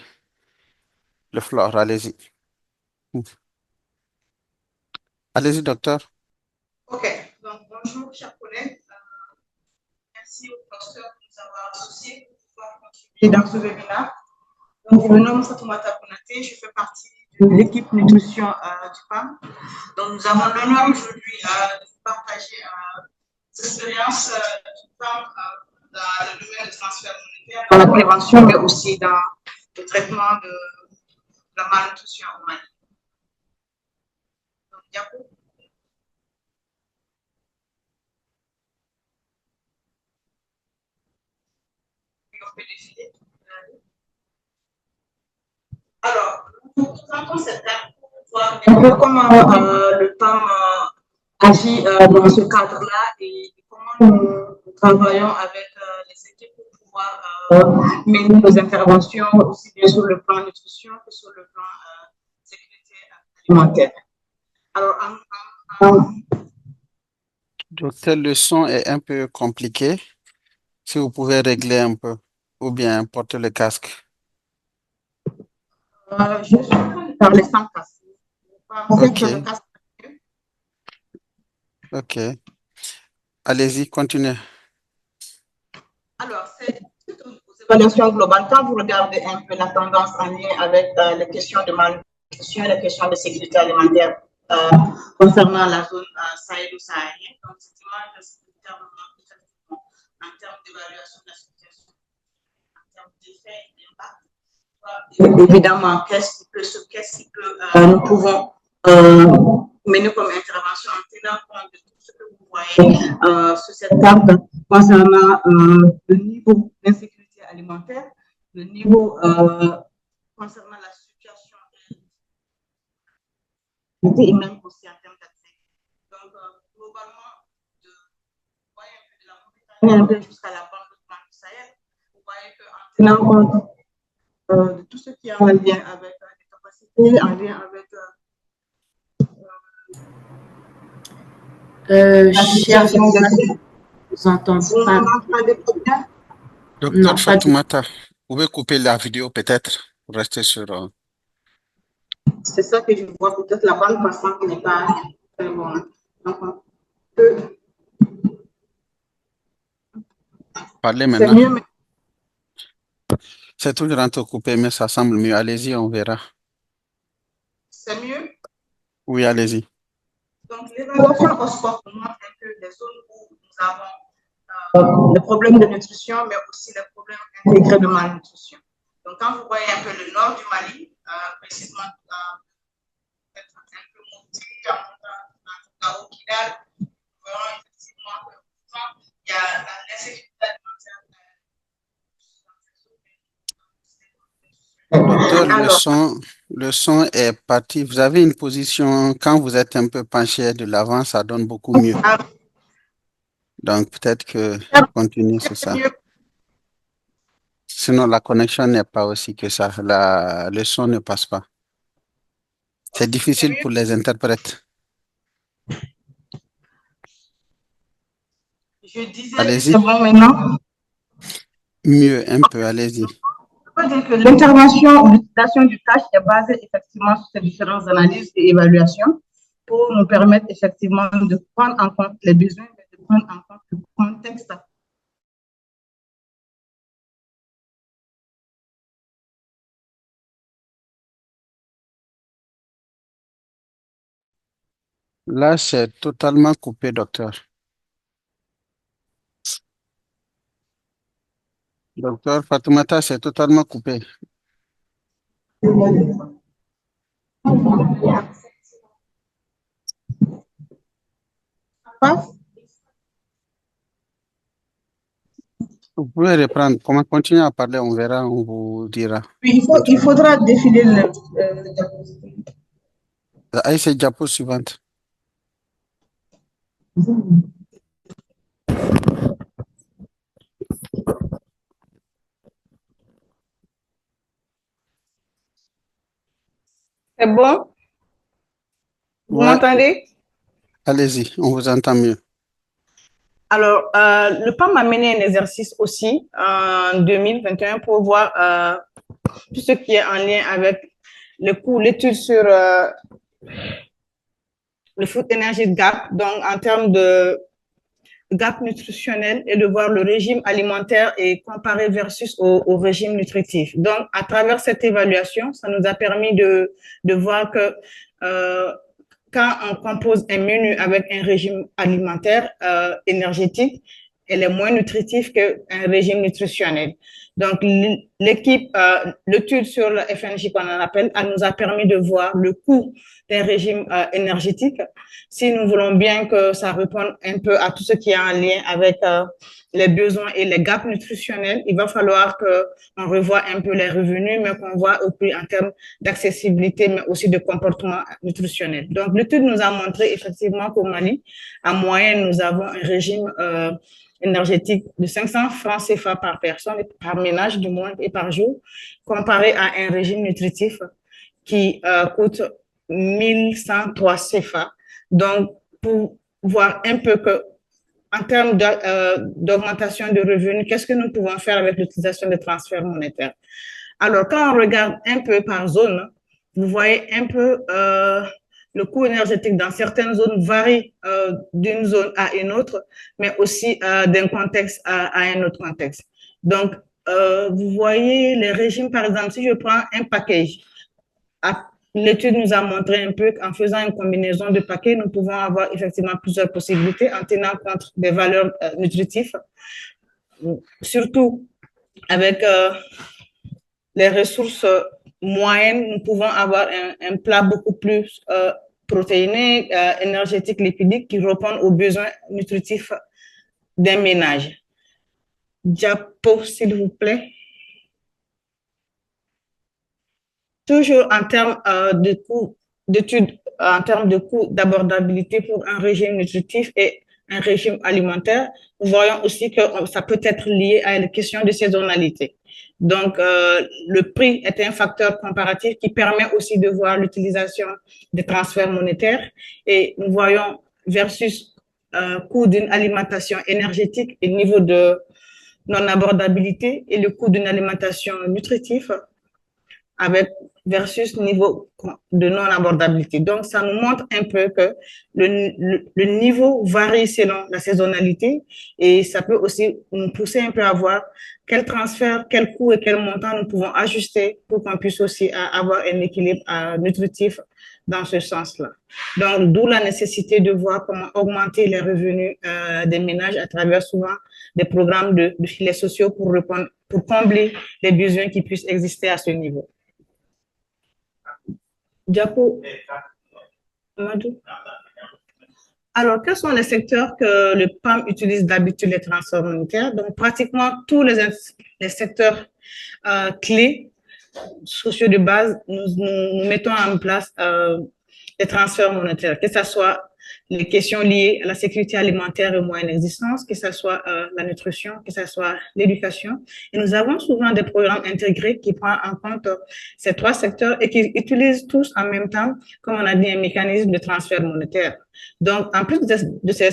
le floor. Allez-y. Allez-y, docteur. OK. Donc, bonjour, chers collègues. Merci au pasteur de nous avoir associés pour pouvoir contribuer dans ce webinaire. Donc, je me nomme Fatoumata Konaté. Je fais partie de l'équipe nutrition du PAM. Donc, nous avons l'honneur aujourd'hui de partager l'expérience du PAM dans le domaine du transfert monétaire, dans la prévention, mais aussi dans le traitement de la malnutrition au Mali. Donc, Diapo. On peut décider. Alors, nous présentons cette carte pour voir un peu comment le PAM agit dans ce cadre-là et comment nous travaillons avec les équipes pour pouvoir mener nos interventions aussi bien sur le plan nutrition que sur le plan sécurité alimentaire. Alors, Docteur, le son est un peu compliqué. Si vous pouvez régler un peu ou bien porter le casque. je suis en train de parler sans casque. Ok. Ok. Allez-y, continuez. Alors, c'est une évaluation globale. Quand vous regardez un peu la tendance en lien avec les questions de malnutrition, les questions de sécurité alimentaire concernant la zone sahélo-saharienne, donc cette image de sécurité alimentaire en termes d'évaluation de la situation, en termes d'effet et d'impact. Évidemment, qu'est-ce que nous pouvons mener comme intervention en tenant compte de tout ce que vous voyez sur cette carte concernant le niveau d'insécurité alimentaire, le niveau concernant la situation et même aussi en termes d'accès. Donc, globalement, vous voyez un peu de la Mauritanie jusqu'à la bande du Sahel, vous voyez qu'en tenant compte de tout ce qui est en lien avec les capacités, en lien avec Chers vous entendez pas. Docteur Fatoumata, vous pouvez couper la vidéo peut-être pour rester sur... C'est ça que je vois, peut-être la bande passante n'est pas très bonne. Donc, on peut... Parlez maintenant. C'est mieux, mais... C'est toujours entrecoupé, mais ça semble mieux. Allez-y, on verra. C'est mieux? Oui, allez-y. Donc, l'évaluation au sport montre que les zones où nous avons des problèmes de nutrition, mais aussi les problèmes intégrés de malnutrition. Donc, quand vous voyez un peu le nord du Mali, précisément peut-être un peu Mopti, dans Kidal, nous voyons effectivement qu'il y a l'insécurité alimentaire. Docteur, le son est parti. Vous avez une position, quand vous êtes un peu penché de l'avant, ça donne beaucoup mieux. Donc, peut-être que continuez sur ça. Sinon, la connexion n'est pas aussi que ça. Le son ne passe pas. C'est difficile pour les interprètes. Je disais, allez-y. C'est bon maintenant? Mieux, un peu, allez-y. Je peux dire que l'intervention ou l'utilisation du cash est basée effectivement sur ces différentes analyses et évaluations. pour nous permettre effectivement de prendre en compte les besoins, de prendre en compte le contexte. Là, c'est totalement coupé, docteur. Docteur Fatoumata, c'est totalement coupé. Vous pouvez reprendre. Comment continuer à parler, on verra, on vous dira. Oui, il faudra défiler le diapositive. Allez, c'est diapo suivante. C'est bon? Vous Ouais. m'entendez? Allez-y, on vous entend mieux. Alors, le PAM a mené un exercice aussi en 2021 pour voir tout ce qui est en lien avec le coût, l'étude sur le food energy gap, donc en termes de gap nutritionnel et de voir le régime alimentaire et comparer versus au régime nutritif. Donc, à travers cette évaluation, ça nous a permis de voir que quand on compose un menu avec un régime alimentaire énergétique, elle est moins nutritive qu'un régime nutritionnel. Donc, l'équipe, l'étude sur le FNJ qu'on en appelle, elle nous a permis de voir le coût d'un régime énergétique. Si nous voulons bien que ça réponde un peu à tout ce qui est en lien avec les besoins et les gaps nutritionnels, il va falloir qu'on revoie un peu les revenus, mais qu'on voit aussi en termes d'accessibilité, mais aussi de comportement nutritionnel. Donc, l'étude nous a montré effectivement qu'au Mali, en moyenne, nous avons un régime énergétique de 500 francs CFA par personne, par ménage du moins et par jour, comparé à un régime nutritif qui coûte 1103 CFA. Donc, pour voir un peu que, en termes d'augmentation de revenus, qu'est-ce que nous pouvons faire avec l'utilisation des transferts monétaires? Alors, quand on regarde un peu par zone, vous voyez un peu le coût énergétique dans certaines zones varie d'une zone à une autre, mais aussi d'un contexte à un autre contexte. Donc, vous voyez les régimes, par exemple, si je prends un package, l'étude nous a montré un peu qu'en faisant une combinaison de paquets, nous pouvons avoir effectivement plusieurs possibilités en tenant compte des valeurs nutritives, surtout avec les ressources moyennes, nous pouvons avoir un plat beaucoup plus protéiné, énergétique, lipidique, qui répond aux besoins nutritifs d'un ménage. Diapo, s'il vous plaît. Toujours en termes de coûts d'études, en termes de coûts d'abordabilité pour un régime nutritif et un régime alimentaire, nous voyons aussi que ça peut être lié à une question de saisonnalité. Donc, le prix est un facteur comparatif qui permet aussi de voir l'utilisation des transferts monétaires et nous voyons versus coût d'une alimentation énergétique et niveau de non-abordabilité et le coût d'une alimentation nutritive avec versus niveau de non-abordabilité. Donc, ça nous montre un peu que le niveau varie selon la saisonnalité et ça peut aussi nous pousser un peu à voir quel transfert, quel coût et quel montant nous pouvons ajuster pour qu'on puisse aussi avoir un équilibre nutritif dans ce sens-là. Donc, d'où la nécessité de voir comment augmenter les revenus des ménages à travers souvent des programmes de filets sociaux pour combler les besoins qui puissent exister à ce niveau. Diapo. Alors, quels sont les secteurs que le PAM utilise d'habitude les transferts monétaires? Donc, pratiquement tous les secteurs clés sociaux de base, nous mettons en place les transferts monétaires, que ce soit les questions liées à la sécurité alimentaire et aux moyens d'existence, que ce soit la nutrition, que ce soit l'éducation. Et nous avons souvent des programmes intégrés qui prennent en compte ces trois secteurs et qui utilisent tous en même temps, comme on a dit, un mécanisme de transfert monétaire. Donc, en plus de ces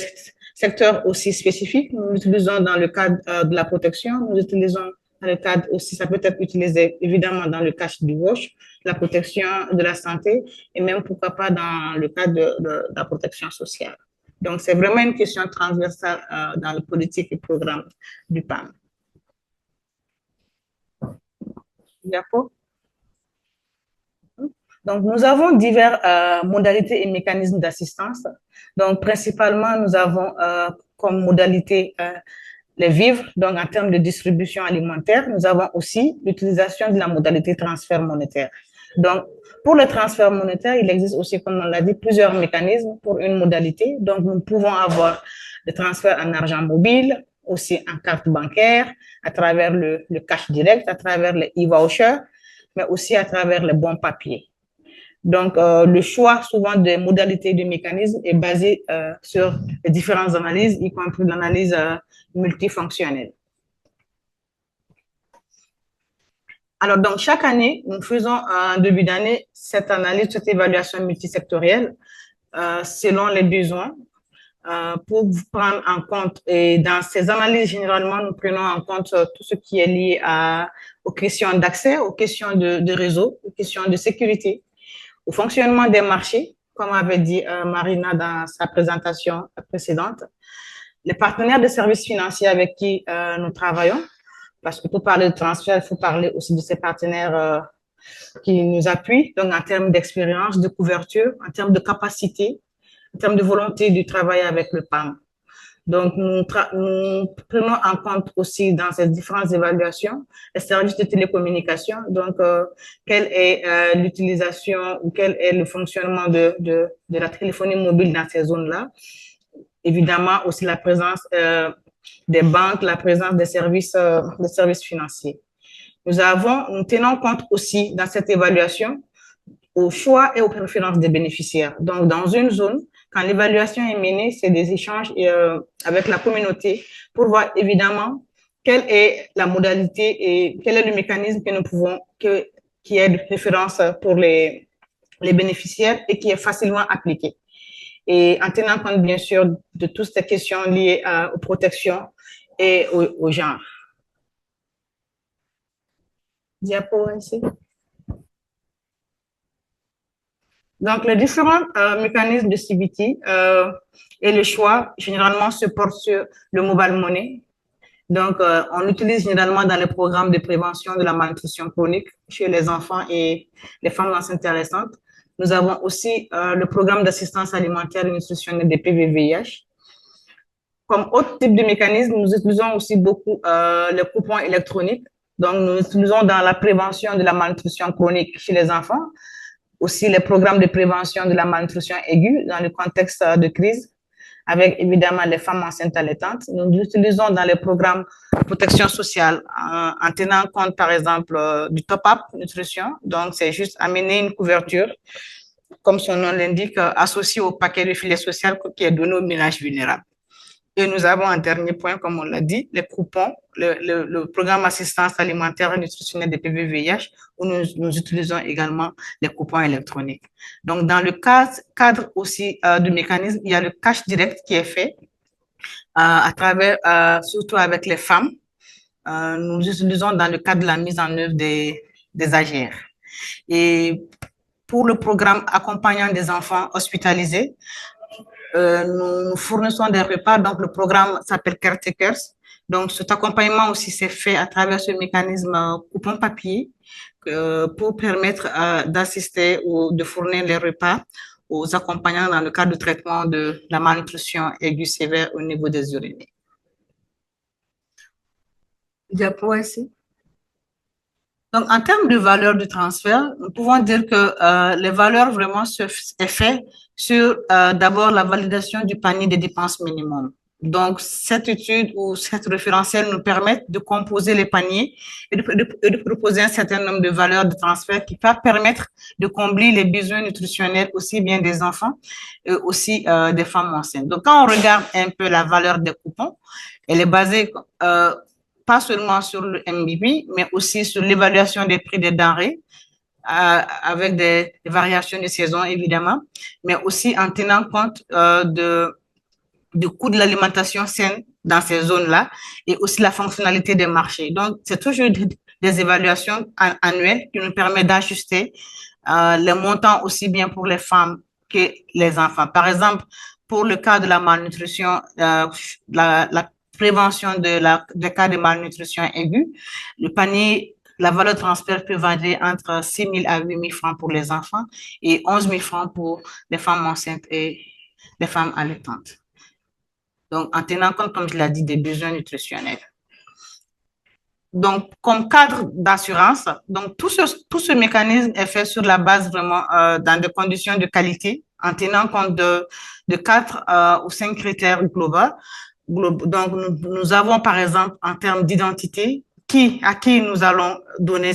secteurs aussi spécifiques, nous utilisons dans le cadre de la protection, nous utilisons dans le cadre aussi, ça peut être utilisé évidemment dans le cash du WASH, la protection de la santé, et même pourquoi pas dans le cadre de la protection sociale. Donc, c'est vraiment une question transversale dans le politique et programme du PAM. Diapo. Donc, nous avons diverses modalités et mécanismes d'assistance. Donc, principalement, nous avons comme modalité les vivres, donc en termes de distribution alimentaire. Nous avons aussi l'utilisation de la modalité transfert monétaire. Donc, pour le transfert monétaire, il existe aussi, comme on l'a dit, plusieurs mécanismes pour une modalité. Donc, nous pouvons avoir le transfert en argent mobile, aussi en carte bancaire, à travers le cash direct, à travers les e-vouchers, mais aussi à travers les bons papiers. Donc, le choix souvent des modalités du mécanisme est basé sur les différentes analyses, y compris l'analyse multifonctionnelle. Alors, donc, chaque année, nous faisons en début d'année cette analyse, cette évaluation multisectorielle selon les besoins pour prendre en compte. Et dans ces analyses, généralement, nous prenons en compte tout ce qui est lié aux questions d'accès, aux questions de réseau, aux questions de sécurité, au fonctionnement des marchés, comme avait dit Marina dans sa présentation précédente, les partenaires de services financiers avec qui nous travaillons, parce que pour parler de transfert, il faut parler aussi de ces partenaires qui nous appuient, donc en termes d'expérience, de couverture, en termes de capacité, en termes de volonté de travailler avec le PAM. Donc, nous prenons en compte aussi dans ces différentes évaluations les services de télécommunication. Donc, quelle est l'utilisation ou quel est le fonctionnement de la téléphonie mobile dans ces zones-là. Évidemment, aussi la présence des banques, la présence des services financiers. Nous tenons compte aussi dans cette évaluation au choix et aux préférences des bénéficiaires. Donc, dans une zone, quand l'évaluation est menée, c'est des échanges avec la communauté pour voir évidemment quelle est la modalité et quel est le mécanisme que nous pouvons, qui est de préférence pour les bénéficiaires et qui est facilement appliqué. Et en tenant compte, bien sûr, de toutes ces questions liées aux protections et au genre. Diapo ici. Donc, les différents mécanismes de CBT et le choix, généralement, se portent sur le mobile money. Donc, on l'utilise généralement dans les programmes de prévention de la malnutrition chronique chez les enfants et les femmes enceintes récentes. Nous avons aussi le programme d'assistance alimentaire et nutritionnelle des PVVIH. Comme autre type de mécanisme, nous utilisons aussi beaucoup les coupons électroniques. Donc, nous utilisons dans la prévention de la malnutrition chronique chez les enfants, aussi les programmes de prévention de la malnutrition aiguë dans le contexte de crise, avec évidemment les femmes enceintes allaitantes. Nous l'utilisons dans les programmes de protection sociale en tenant compte, par exemple, du top-up nutrition. Donc, c'est juste amener une couverture, comme son nom l'indique, associée au paquet de filet social qui est donné aux ménages vulnérables. Et nous avons un dernier point, comme on l'a dit, les coupons, le programme assistance alimentaire et nutritionnelle des PVVIH, où nous utilisons également les coupons électroniques. Donc, dans le cadre aussi du mécanisme, il y a le cash direct qui est fait à travers, surtout avec les femmes. Nous utilisons dans le cadre de la mise en œuvre des AGR. Et pour le programme accompagnant des enfants hospitalisés, nous fournissons des repas, donc le programme s'appelle Caretakers. Donc, cet accompagnement aussi s'est fait à travers ce mécanisme coupon papier pour permettre d'assister ou de fournir les repas aux accompagnants dans le cadre du traitement de la malnutrition aiguë sévère au niveau des urinés. Diapo ici. Donc, en termes de valeur du transfert, nous pouvons dire que les valeurs vraiment sont faites sur d'abord la validation du panier des dépenses minimum. Donc, cette étude ou cette référentiel nous permet de composer les paniers et de proposer un certain nombre de valeurs de transfert qui va permettre de combler les besoins nutritionnels aussi bien des enfants et aussi des femmes enceintes. Donc, quand on regarde un peu la valeur des coupons, elle est basée pas seulement sur le MBP, mais aussi sur l'évaluation des prix des denrées, avec des variations de saison, évidemment, mais aussi en tenant compte du coût de l'alimentation saine dans ces zones-là et aussi la fonctionnalité des marchés. Donc, c'est toujours des évaluations annuelles qui nous permettent d'ajuster les montants aussi bien pour les femmes que les enfants. Par exemple, pour le cas de la malnutrition, la prévention des cas de malnutrition aiguë, le panier, la valeur de transfert peut varier entre 6 000 à 8 000 francs pour les enfants et 11 000 francs pour les femmes enceintes et les femmes allaitantes. Donc, en tenant compte, comme je l'ai dit, des besoins nutritionnels. Donc, comme cadre d'assurance, donc tout ce mécanisme est fait sur la base vraiment dans des conditions de qualité, en tenant compte de 4 ou 5 critères globaux. Donc, nous avons, par exemple, en termes d'identité, à qui nous allons donner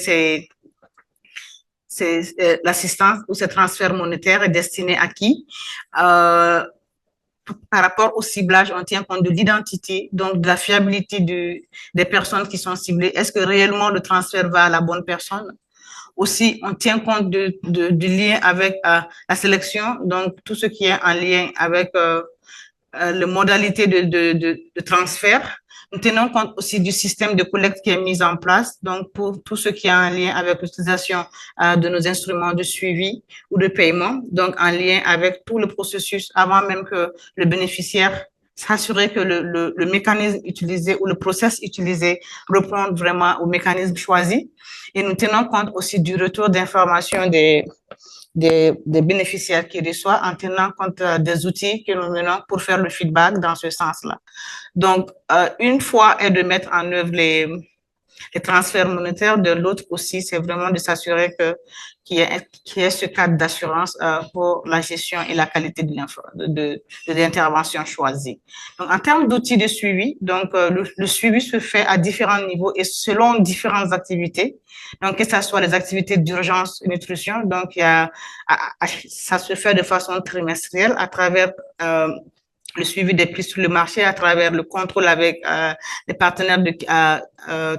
l'assistance ou ces transferts monétaires est destiné à qui. Par rapport au ciblage, on tient compte de l'identité, donc de la fiabilité des personnes qui sont ciblées. Est-ce que réellement le transfert va à la bonne personne? Aussi, on tient compte du lien avec la sélection, donc tout ce qui est en lien avec les modalités de transfert. Nous tenons compte aussi du système de collecte qui est mis en place, donc pour tout ce qui est en lien avec l'utilisation de nos instruments de suivi ou de paiement, donc en lien avec tout le processus avant même que le bénéficiaire s'assurer que le mécanisme utilisé ou le process utilisé répond vraiment au mécanisme choisi. Et nous tenons compte aussi du retour d'information des bénéficiaires qui reçoivent en tenant compte des outils que nous menons pour faire le feedback dans ce sens-là. Donc, une fois est de mettre en œuvre les transferts monétaires, de l'autre aussi, c'est vraiment de s'assurer qu'il y ait ce cadre d'assurance pour la gestion et la qualité de l'intervention choisie. Donc, en termes d'outils de suivi, donc le suivi se fait à différents niveaux et selon différentes activités. Donc, que ce soit les activités d'urgence et nutrition, donc ça se fait de façon trimestrielle à travers le suivi des prix sur le marché, à travers le contrôle avec les partenaires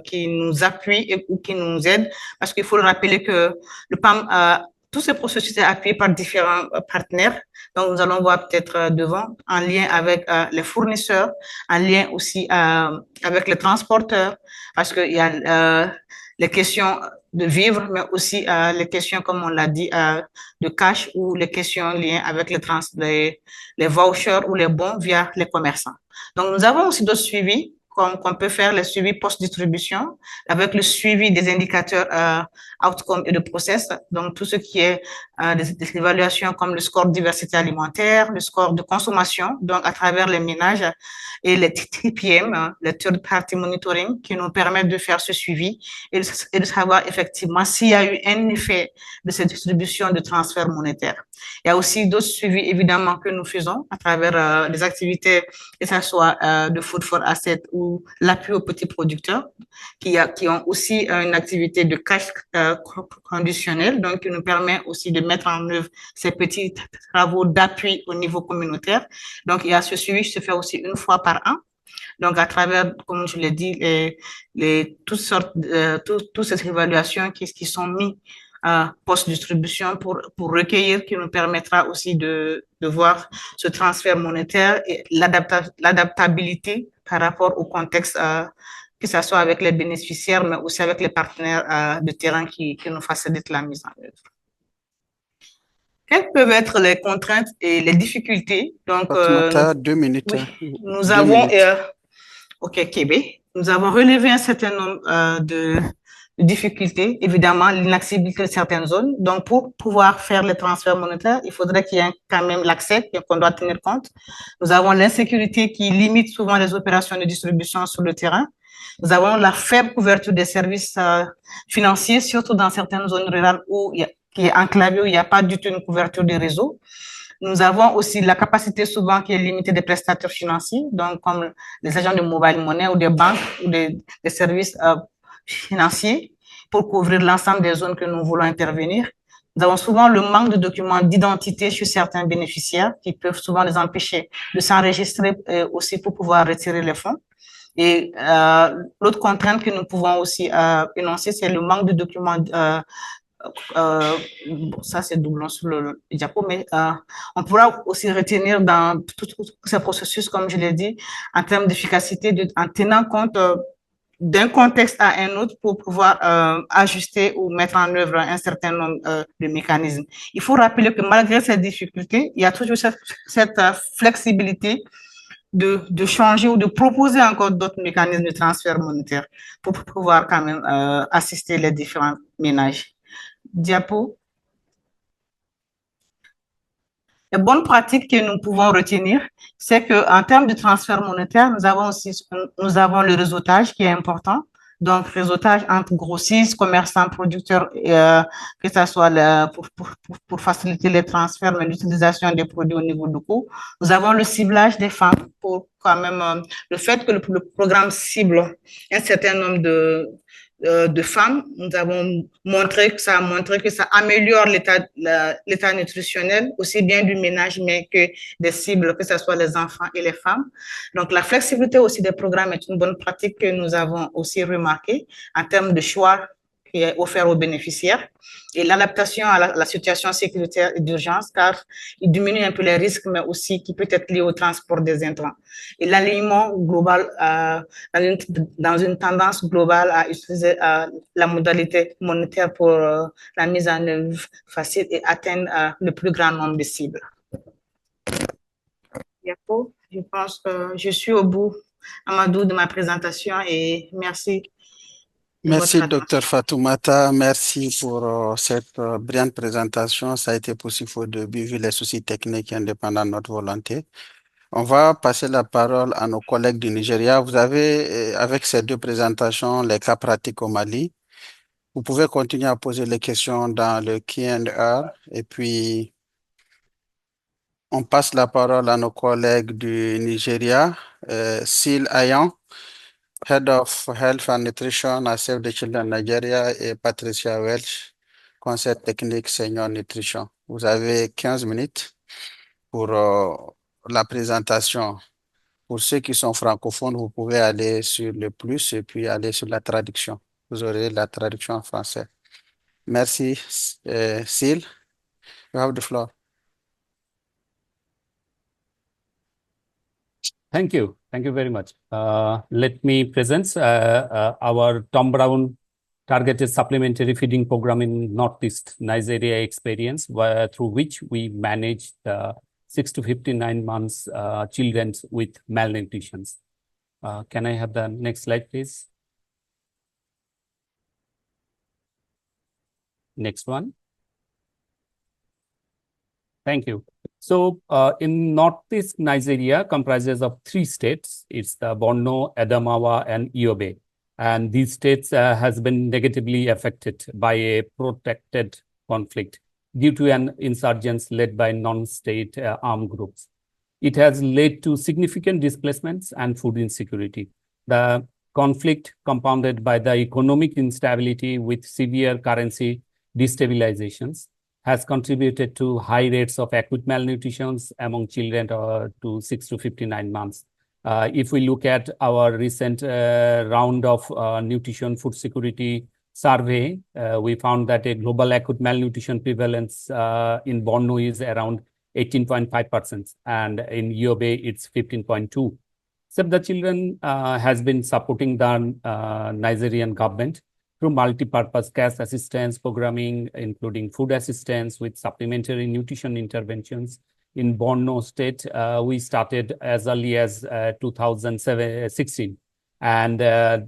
qui nous appuient ou qui nous aident, parce qu'il faut le rappeler que le PAM, tout ce processus est appuyé par différents partenaires. Donc, nous allons voir peut-être devant, en lien avec les fournisseurs, en lien aussi avec les transporteurs, parce qu'il y a les questions de vivre, mais aussi les questions, comme on l'a dit, de cash ou les questions liées avec les vouchers ou les bons via les commerçants. Donc, nous avons aussi d'autres suivis, comme qu'on peut faire les suivis post-distribution, avec le suivi des indicateurs outcome et de process, donc tout ce qui est des évaluations comme le score de diversité alimentaire, le score de consommation, donc à travers les ménages et les TPM, les third party monitoring, qui nous permettent de faire ce suivi et de savoir effectivement s'il y a eu un effet de cette distribution de transfert monétaire. Il y a aussi d'autres suivis, évidemment, que nous faisons à travers des activités, que ce soit de Food for Asset ou l'appui aux petits producteurs, qui ont aussi une activité de cash conditionnel, donc qui nous permet aussi de mettre en œuvre ces petits travaux d'appui au niveau communautaire. Donc, il y a ce suivi qui se fait aussi une fois par an. Donc, à travers, comme je l'ai dit, toutes ces évaluations qui sont mises post-distribution pour recueillir, qui nous permettra aussi de voir ce transfert monétaire et l'adaptabilité par rapport au contexte, que ce soit avec les bénéficiaires, mais aussi avec les partenaires de terrain qui nous facilitent la mise en œuvre. Quelles peuvent être les contraintes et les difficultés? Donc, 2 minutes. Oui, nous avons, OK, Kébé, nous avons relevé un certain nombre de difficultés, évidemment, l'inaccessibilité de certaines zones. Donc, pour pouvoir faire les transferts monétaires, il faudrait qu'il y ait quand même l'accès qu'on doit tenir compte. Nous avons l'insécurité qui limite souvent les opérations de distribution sur le terrain. Nous avons la faible couverture des services financiers, surtout dans certaines zones rurales qui est enclavée, où il n'y a pas du tout une couverture des réseaux. Nous avons aussi la capacité souvent qui est limitée des prestataires financiers, donc comme les agents de mobile money ou des banques ou des services financiers pour couvrir l'ensemble des zones que nous voulons intervenir. Nous avons souvent le manque de documents d'identité chez certains bénéficiaires qui peuvent souvent les empêcher de s'enregistrer aussi pour pouvoir retirer les fonds. Et l'autre contrainte que nous pouvons aussi énoncer, c'est le manque de documents Ça c'est doublon sur le diapo, mais on pourra aussi retenir dans tous ces processus, comme je l'ai dit, en termes d'efficacité, en tenant compte d'un contexte à un autre pour pouvoir ajuster ou mettre en œuvre un certain nombre de mécanismes. Il faut rappeler que malgré ces difficultés, il y a toujours cette flexibilité de changer ou de proposer encore d'autres mécanismes de transfert monétaire pour pouvoir quand même assister les différents ménages. Diapo. Les bonnes pratiques que nous pouvons retenir, c'est qu'en termes de transfert monétaire, nous avons le réseautage qui est important. Donc, réseautage entre grossistes, commerçants, producteurs, que ce soit pour faciliter les transferts, mais l'utilisation des produits au niveau du coût. Nous avons le ciblage des femmes pour quand même le fait que le programme cible un certain nombre de femmes. Nous avons montré que ça améliore l'état nutritionnel, aussi bien du ménage, mais que des cibles, que ce soit les enfants et les femmes. Donc, la flexibilité aussi des programmes est une bonne pratique que nous avons aussi remarquée en termes de choix qui est offert aux bénéficiaires et l'adaptation à la situation sécuritaire et d'urgence, car il diminue un peu les risques, mais aussi qui peut être lié au transport des intrants. Et l'alignement global, dans une tendance globale à utiliser la modalité monétaire pour la mise en œuvre facile et atteindre le plus grand nombre de cibles. Je pense que je suis au bout, Amadou, de ma présentation et merci. Merci, Dr Fatoumata. Merci pour cette brillante présentation. Ça a été possible au début, vu les soucis techniques indépendants de notre volonté. On va passer la parole à nos collègues du Nigeria. Vous avez, avec ces deux présentations, les cas pratiques au Mali. Vous pouvez continuer à poser les questions dans le Q&A et puis on passe la parole à nos collègues du Nigeria, Sil Ayan, Head of Health and Nutrition à Save the Children Nigeria, et Patricia Welch, Conseil technique Senior Nutrition. Vous avez 15 minutes pour la présentation. Pour ceux qui sont francophones, vous pouvez aller sur le plus et puis aller sur la traduction. Vous aurez la traduction en français. Merci, Sil. You have the floor. Thank you. Thank you very much. Let me present our Tom Brown targeted supplementary feeding program in Northeast Nigeria experience, through which we manage the 6 to 59 months children with malnutrition. Can I have the next slide, please? Next one. Thank you. So in Northeast Nigeria comprises of 3 states. It's the Borno, Adamawa, and Yobe. And these states has been negatively affected by a protracted conflict due to an insurgence led by non-state armed groups. It has led to significant displacements and food insecurity. The conflict, compounded by the economic instability with severe currency destabilizations, has contributed to high rates of acute malnutrition among children to 6 to 59 months. If we look at our recent round of nutrition food security survey, we found that a global acute malnutrition prevalence in Borno is around 18.5%, and in Yobe it's 15.2%. Save the Children has been supporting the Nigerian government through multi-purpose cash assistance programming, including food assistance with supplementary nutrition interventions. In Borno State, we started as early as 2016. And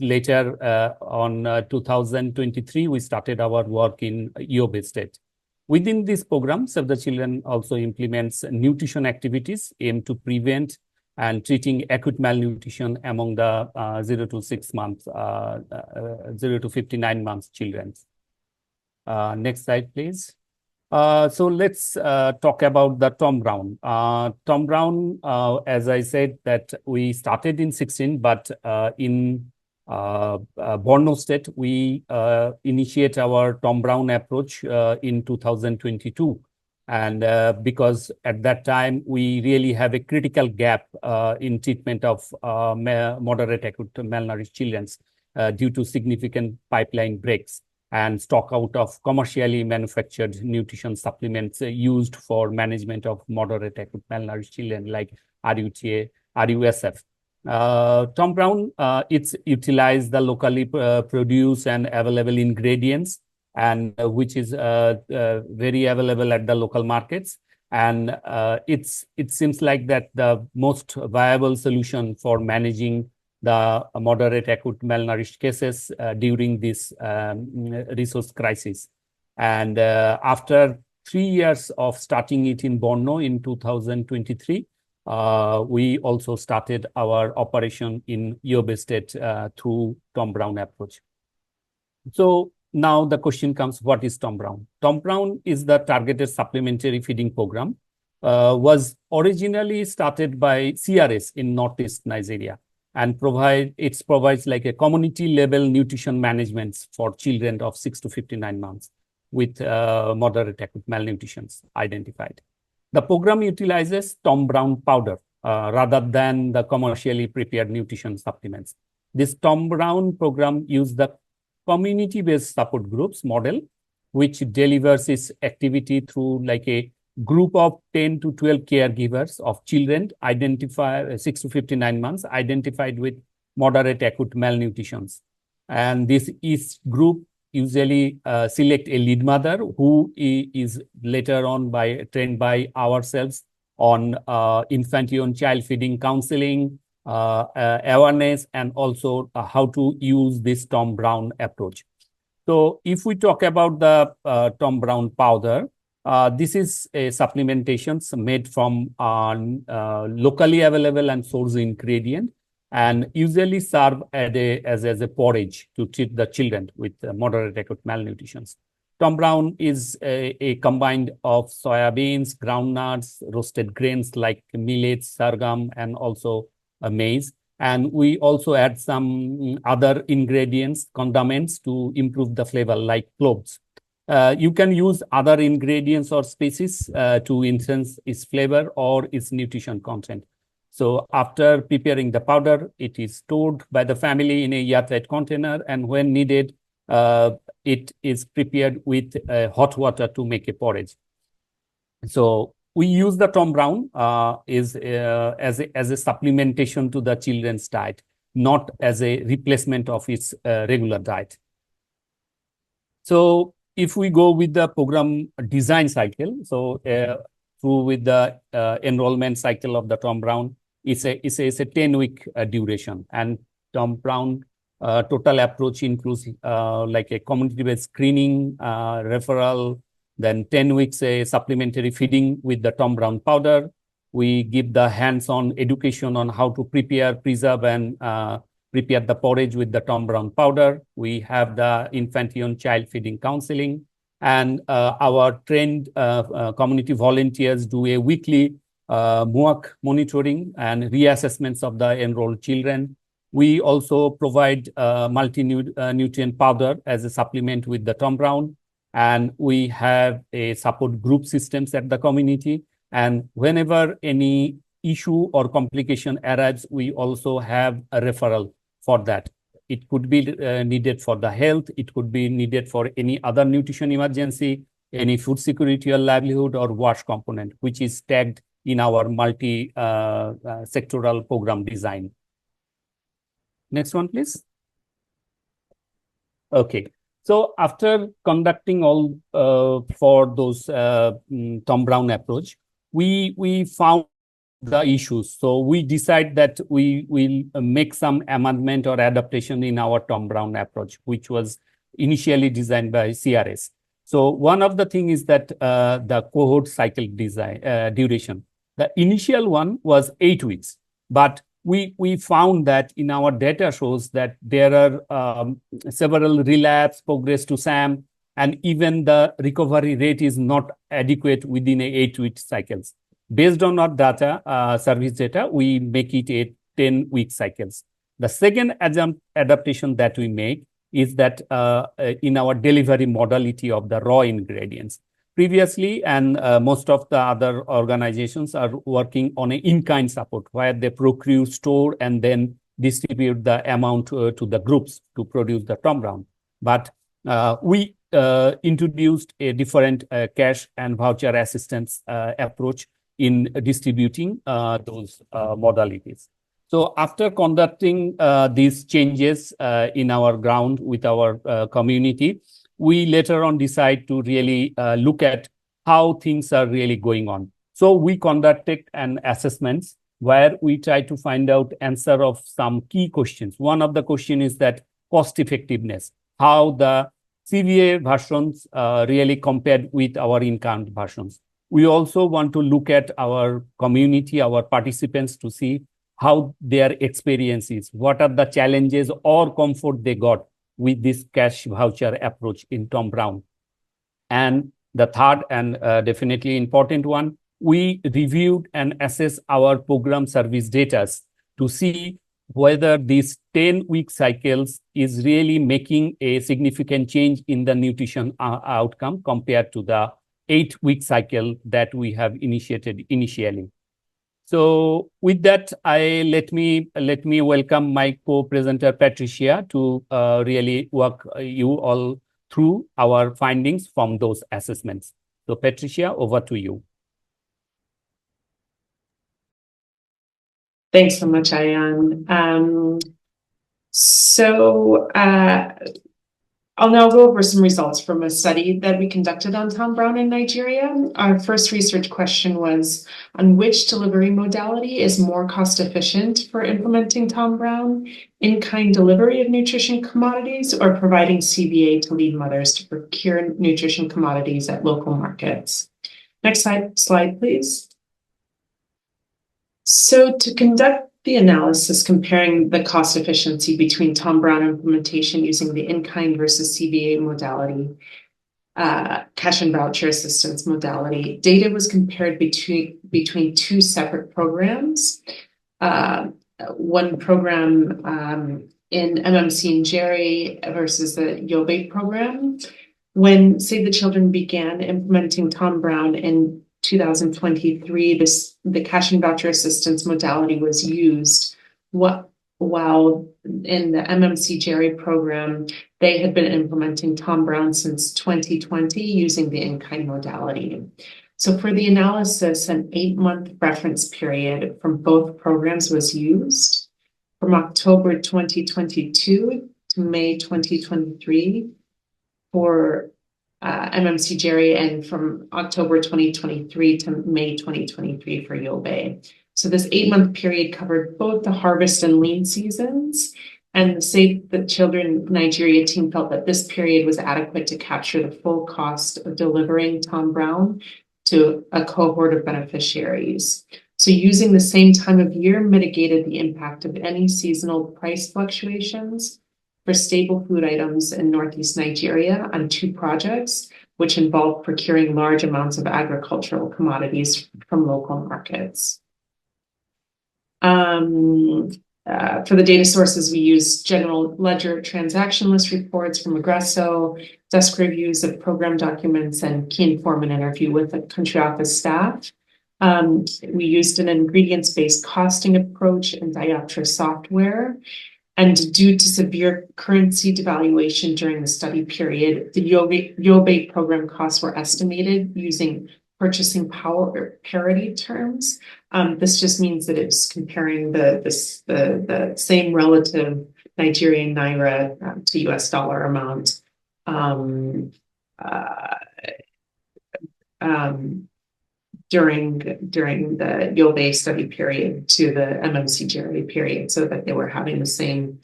later on 2023, we started our work in Yobe State. Within this program, Save the Children also implements nutrition activities aimed to prevent and treating acute malnutrition among the 0 to 59 months children. Next slide, please. So let's talk about the Tom Brown. Tom Brown, as I said, that we started in 16, but in Borno State, we initiate our Tom Brown approach in 2022. And because at that time, we really have a critical gap in treatment of moderate acute malnourished children due to significant pipeline breaks. and stock out of commercially manufactured nutrition supplements used for management of moderate acute malnourished children like RUTA, RUSF. Tom Brown, it's utilized the locally produced and available ingredients, and which is very available at the local markets. And it seems like that the most viable solution for managing the moderate acute malnourished cases during this resource crisis. And after 3 years of starting it in Borno in 2023, we also started our operation in Yobe State through Tom Brown approach. So now the question comes, what is Tom Brown? Tom Brown is the targeted supplementary feeding program, was originally started by CRS in Northeast Nigeria, and provides like a community level nutrition management for children of 6 to 59 months with moderate acute malnutrition identified. The program utilizes Tom Brown powder rather than the commercially prepared nutrition supplements. This Tom Brown program uses the community-based support groups model, which delivers its activity through like a group of 10 to 12 caregivers of children identified 6 to 59 months identified with moderate acute malnutrition. And this each group usually select a lead mother who is later on trained by ourselves on infant child feeding counseling, awareness, and also how to use this Tom Brown approach. So if we talk about the Tom Brown powder, this is a supplementation made from locally available and source ingredient, and usually serve as a porridge to treat the children with moderate acute malnutrition. Tom Brown is a combined of soybeans, groundnuts, roasted grains like millets, sorghum, and also maize. And we also add some other ingredients, condiments to improve the flavor like cloves. You can use other ingredients or species to enhance its flavor or its nutrition content. So after preparing the powder, it is stored by the family in a airtight container, and when needed, it is prepared with hot water to make a porridge. So we use the Tom Brown as a supplementation to the children's diet, not as a replacement of its regular diet. So if we go with the program design cycle, so through with the enrollment cycle of the Tom Brown, it's a 10-week duration, and Tom Brown total approach includes like a community-based screening, referral, then 10 weeks a supplementary feeding with the Tom Brown powder. We give the hands-on education on how to prepare, preserve, and prepare the porridge with the Tom Brown powder. We have the infant child feeding counseling, and our trained community volunteers do a weekly MUAC monitoring and reassessments of the enrolled children. We also provide multi-nutrient powder as a supplement with the Tom Brown, and we have a support group systems at the community. And whenever any issue or complication arrives, we also have a referral for that. It could be needed for the health, it could be needed for any other nutrition emergency, any food security or livelihood or wash component, which is tagged in our multi-sectoral program design. Next one, please. Okay. So after conducting all for those Tom Brown approach, we found the issues. So we decide that we will make some amendment or adaptation in our Tom Brown approach, which was initially designed by CRS. So one of the things is that the cohort cycle design duration. The initial one was 8 weeks, but we found that in our data shows that there are several relapse, progress to SAM, and even the recovery rate is not adequate within a 8-week cycles. Based on our data, service data, we make it a 10-week cycles. The second adaptation that we make is that in our delivery modality of the raw ingredients. Previously, and most of the other organizations are working on an in-kind support where they procure, store, and then distribute the amount to the groups to produce the Tom Brown. But we introduced a different cash and voucher assistance approach in distributing those modalities. So after conducting these changes in our ground with our community, we later on decide to really look at how things are really going on. So we conducted an assessment where we try to find out answer of some key questions. One of the question is that cost effectiveness, how the CVA versions really compared with our in-kind versions. We also want to look at our community, our participants, to see how their experience is, what are the challenges or comfort they got with this cash voucher approach in Tom Brown. And the third and definitely important one, we reviewed and assessed our program service data to see whether these 10-week cycles is really making a significant change in the nutrition outcome compared to the 8-week cycle that we have initiated initially. So with that, let me welcome my co-presenter Patricia to really walk you all through our findings from those assessments. So Patricia, over to you. Thanks so much, Ayan. I'll now go over some results from a study that we conducted on Tom Brown in Nigeria. Our first research question was on which delivery modality is more cost efficient for implementing Tom Brown: in-kind delivery of nutrition commodities or providing CVA to lead mothers to procure nutrition commodities at local markets. Next slide, please. So to conduct the analysis comparing the cost efficiency between Tom Brown implementation using the in-kind versus CVA modality, cash and voucher assistance modality, data was compared between two separate programs. One program in MMC and Jerry versus the Yobe program. When Save the Children began implementing Tom Brown in 2023, the cash and voucher assistance modality was used, while in the MMC Jerry program, they had been implementing Tom Brown since 2020 using the in-kind modality. So for the analysis, an 8-month reference period from both programs was used, from October 2022 to May 2023 for MMC Jerry, and from October 2023 to May 2023 for Yobe. So this 8-month period covered both the harvest and lean seasons, and the Save the Children Nigeria team felt that this period was adequate to capture the full cost of delivering Tom Brown to a cohort of beneficiaries. So using the same time of year mitigated the impact of any seasonal price fluctuations for staple food items in Northeast Nigeria on 2 projects, which involved procuring large amounts of agricultural commodities from local markets. For the data sources, we used general ledger transaction list reports from Aggresso, desk reviews of program documents, and key informant interview with the country office staff. We used an ingredients-based costing approach and Dioptra software. And due to severe currency devaluation during the study period, the Yobe program costs were estimated using purchasing power parity terms. This just means that it's comparing the same relative Nigerian naira to US dollar amount during the Yobe study period to the MMC Jerry period, so that they were having the same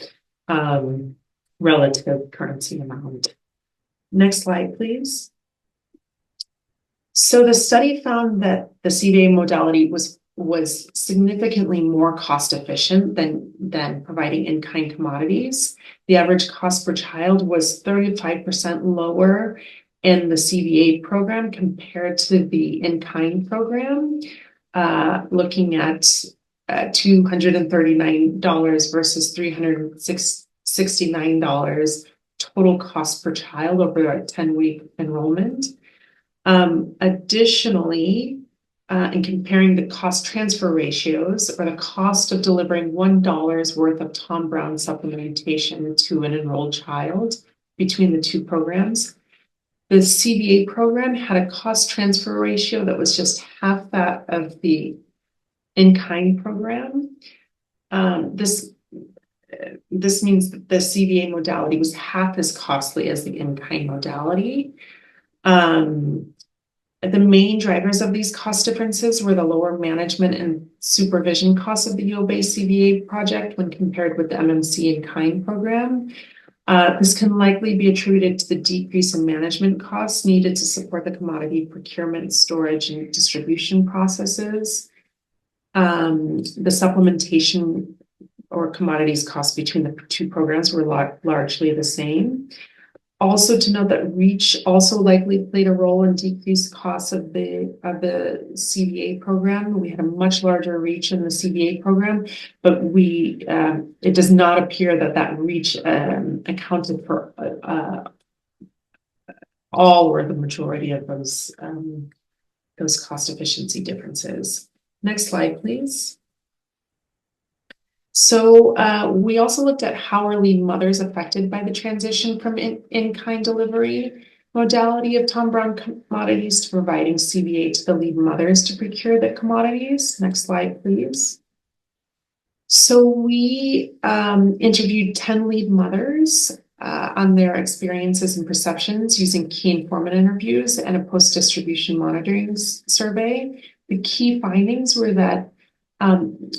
relative currency amount. Next slide, please. So the study found that the CVA modality was significantly more cost efficient than providing in-kind commodities. The average cost per child was 35% lower in the CVA program compared to the in-kind program, looking at $239 versus $369 total cost per child over a 10-week enrollment. Additionally, in comparing the cost transfer ratios, or the cost of delivering $1 worth of Tom Brown supplementation to an enrolled child between the two programs. The CVA program had a cost transfer ratio that was just half that of the in-kind program. This means that the CVA modality was half as costly as the in-kind modality. The main drivers of these cost differences were the lower management and supervision costs of the UOBay CVA project when compared with the MMC in-kind program. This can likely be attributed to the decrease in management costs needed to support the commodity procurement, storage, and distribution processes. The supplementation or commodities costs between the two programs were largely the same. Also to note that REACH also likely played a role in decreased costs of the CVA program. We had a much larger REACH in the CVA program, but it does not appear that REACH accounted for all or the majority of those cost efficiency differences. Next slide, please. So we also looked at how are lead mothers affected by the transition from in-kind delivery modality of Thom Browne commodities to providing CVA to the lead mothers to procure the commodities. Next slide, please. So we interviewed 10 lead mothers on their experiences and perceptions using key informant interviews and a post-distribution monitoring survey. The key findings were that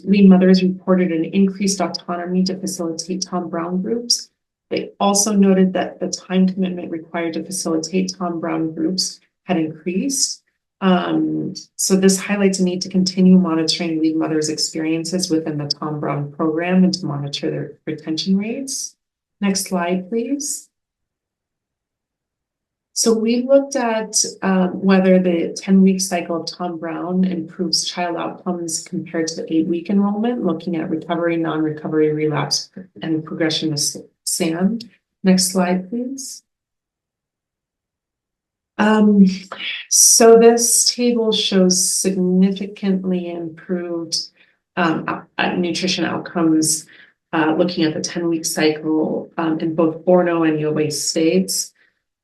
lead mothers reported an increased autonomy to facilitate Thom Browne groups. They also noted that the time commitment required to facilitate Thom Browne groups had increased. So this highlights a need to continue monitoring lead mothers' experiences within the Thom Browne program and to monitor their retention rates. Next slide, please. So we looked at whether the 10-week cycle of Thom Browne improves child outcomes compared to the 8-week enrollment, looking at recovery, non-recovery, relapse, and progression to SAM. Next slide, please. So this table shows significantly improved nutrition outcomes looking at the 10-week cycle in both Borno and Yobe states.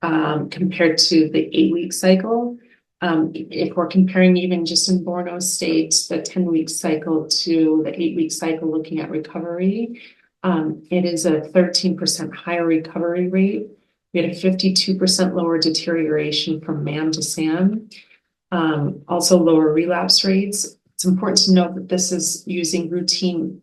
Compared to the 8-week cycle. If we're comparing even just in Borno State, the 10-week cycle to the 8-week cycle looking at recovery, it is a 13% higher recovery rate. We had a 52% lower deterioration from MAM to SAM, also lower relapse rates. It's important to note that this is using routine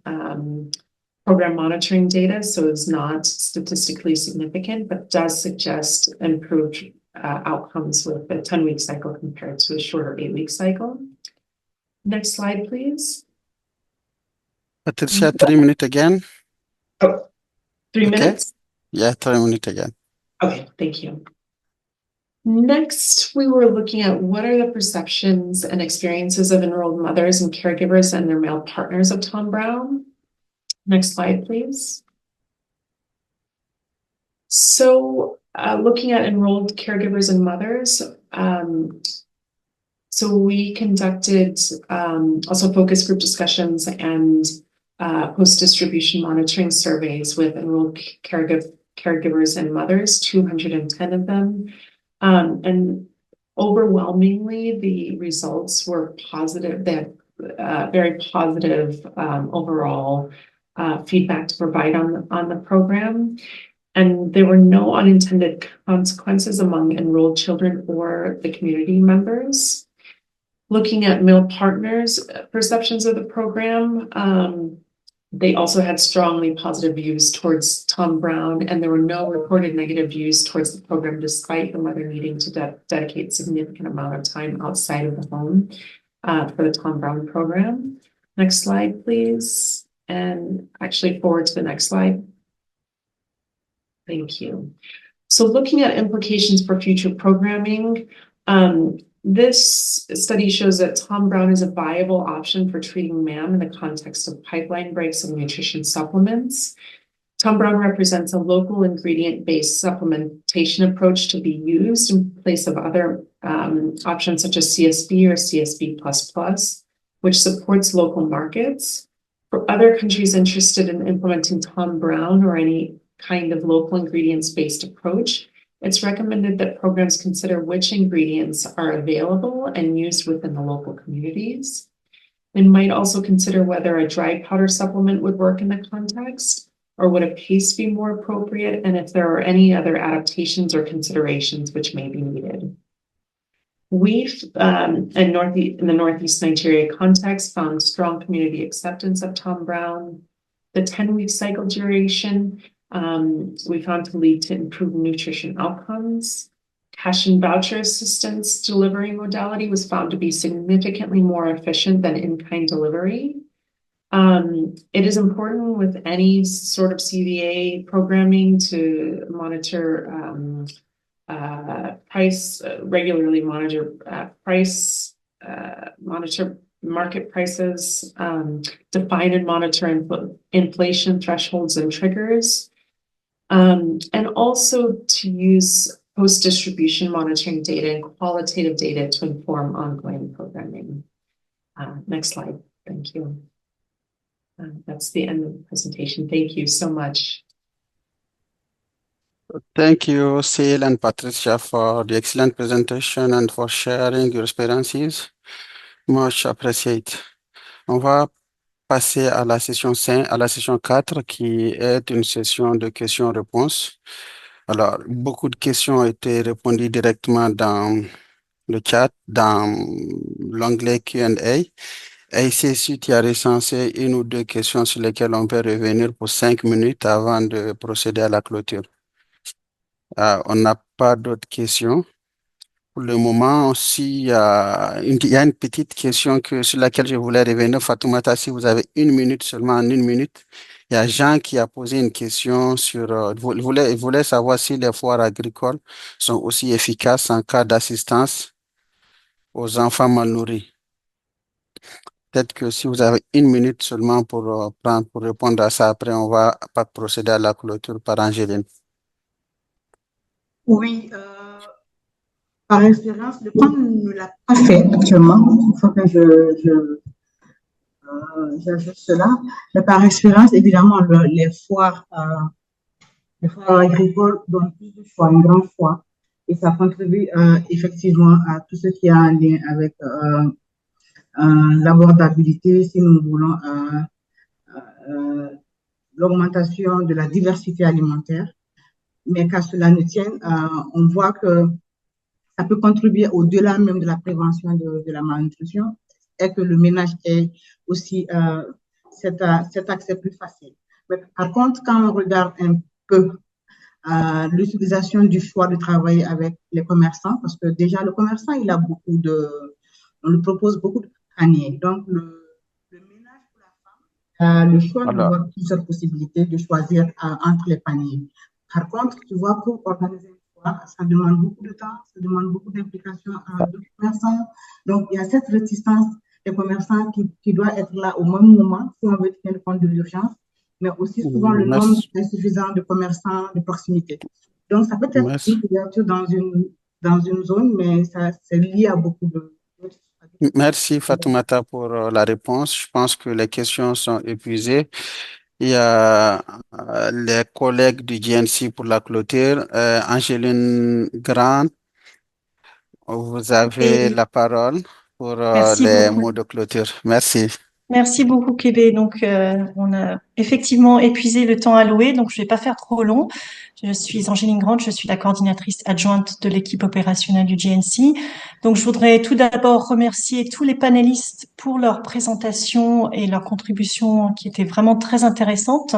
program monitoring data, so it's not statistically significant, but does suggest improved outcomes with the 10-week cycle compared to a shorter 8-week cycle. Next slide, please. Patricia, 3 minutes again. Oh, 3 minutes? Yeah, 3 minutes again. Okay, thank you. Next, we were looking at what are the perceptions and experiences of enrolled mothers and caregivers and their male partners of Thom Browne. Next slide, please. So looking at enrolled caregivers and mothers, so we conducted also focus group discussions and post-distribution monitoring surveys with enrolled caregivers and mothers, 210 of them. And overwhelmingly, the results were positive. They had very positive overall feedback to provide on the program. And there were no unintended consequences among enrolled children or the community members. Looking at male partners' perceptions of the program, they also had strongly positive views towards Thom Browne, and there were no reported negative views towards the program, despite the mother needing to dedicate significant amount of time outside of the home for the Thom Browne program. Next slide, please. And actually forward to the next slide. Thank you. So looking at implications for future programming, this study shows that Thom Browne is a viable option for treating MAM in the context of pipeline breaks and nutrition supplements. Thom Browne represents a local ingredient-based supplementation approach to be used in place of other options such as CSB or CSB++, which supports local markets. For other countries interested in implementing Thom Browne or any kind of local ingredients-based approach, it's recommended that programs consider which ingredients are available and used within the local communities. They might also consider whether a dry powder supplement would work in the context, or would a paste be more appropriate, and if there are any other adaptations or considerations which may be needed. We've, in the Northeast Nigeria context, found strong community acceptance of Tom Brown. The 10-week cycle duration we found to lead to improved nutrition outcomes. Cash and voucher assistance delivery modality was found to be significantly more efficient than in-kind delivery. It is important with any sort of CVA programming to monitor regularly monitor monitor market prices, define and monitor inflation thresholds and triggers, and also to use post-distribution monitoring data and qualitative data to inform ongoing programming. Next slide, thank you. That's the end of the presentation. Thank you so much. Thank you, Céline and Patricia, for the excellent presentation and for sharing your experiences. Much appreciate. On va passer à la session 5, à la session 4, qui est une session de questions-réponses. Alors, beaucoup de questions ont été répondues directement dans le chat, dans l'onglet Q&A. Et ici, tu as recensé une ou deux questions sur lesquelles on peut revenir pour 5 minutes avant de procéder à la clôture. On n'a pas d'autres questions. Pour le moment, s'il y a une petite question sur laquelle je voulais revenir, Fatoumata, si vous avez 1 minute, seulement en 1 minute. Il y a Jean qui a posé une question sur, il voulait savoir si les foires agricoles sont aussi efficaces en cas d'assistance aux enfants mal nourris. Peut-être que si vous avez 1 minute seulement pour répondre à ça, après on va procéder à la clôture par Angéline. Oui, par expérience, le PAM ne l'a pas fait actuellement. Il faut que j'ajoute cela. Mais par expérience, évidemment, les foires agricoles donnent plus de choix, une grande choix. Et ça contribue effectivement à tout ce qui a un lien avec l'abordabilité, si nous voulons, l'augmentation de la diversité alimentaire. Mais qu'à cela ne tienne, on voit que ça peut contribuer au-delà même de la prévention de la malnutrition et que le ménage ait aussi cet accès plus facile. Mais par contre, quand on regarde un peu l'utilisation du choix de travailler avec les commerçants, parce que déjà le commerçant, il a on lui propose beaucoup de paniers. Donc, le ménage pour la femme, le choix d'avoir plusieurs possibilités de choisir entre les paniers. Par contre, tu vois, pour organiser une foire, ça demande beaucoup de temps, ça demande beaucoup d'implication de commerçants. Donc, il y a cette réticence des commerçants qui doit être là au même moment si on veut tenir compte de l'urgence, mais aussi souvent le nombre insuffisant de commerçants de proximité. Donc, ça peut être une couverture dans une zone, mais c'est lié à beaucoup de... Merci Fatoumata pour la réponse. Je pense que les questions sont épuisées. Il y a les collègues du GNC pour la clôture. Angéline Grand, vous avez la parole pour les mots de clôture. Merci. Merci beaucoup, Kébé. Donc, on a effectivement épuisé le temps alloué, donc je ne vais pas faire trop long. Je suis Angéline Grant, je suis la coordinatrice adjointe de l'équipe opérationnelle du GNC. Donc, je voudrais tout d'abord remercier tous les panélistes pour leur présentation et leur contribution qui étaient vraiment très intéressantes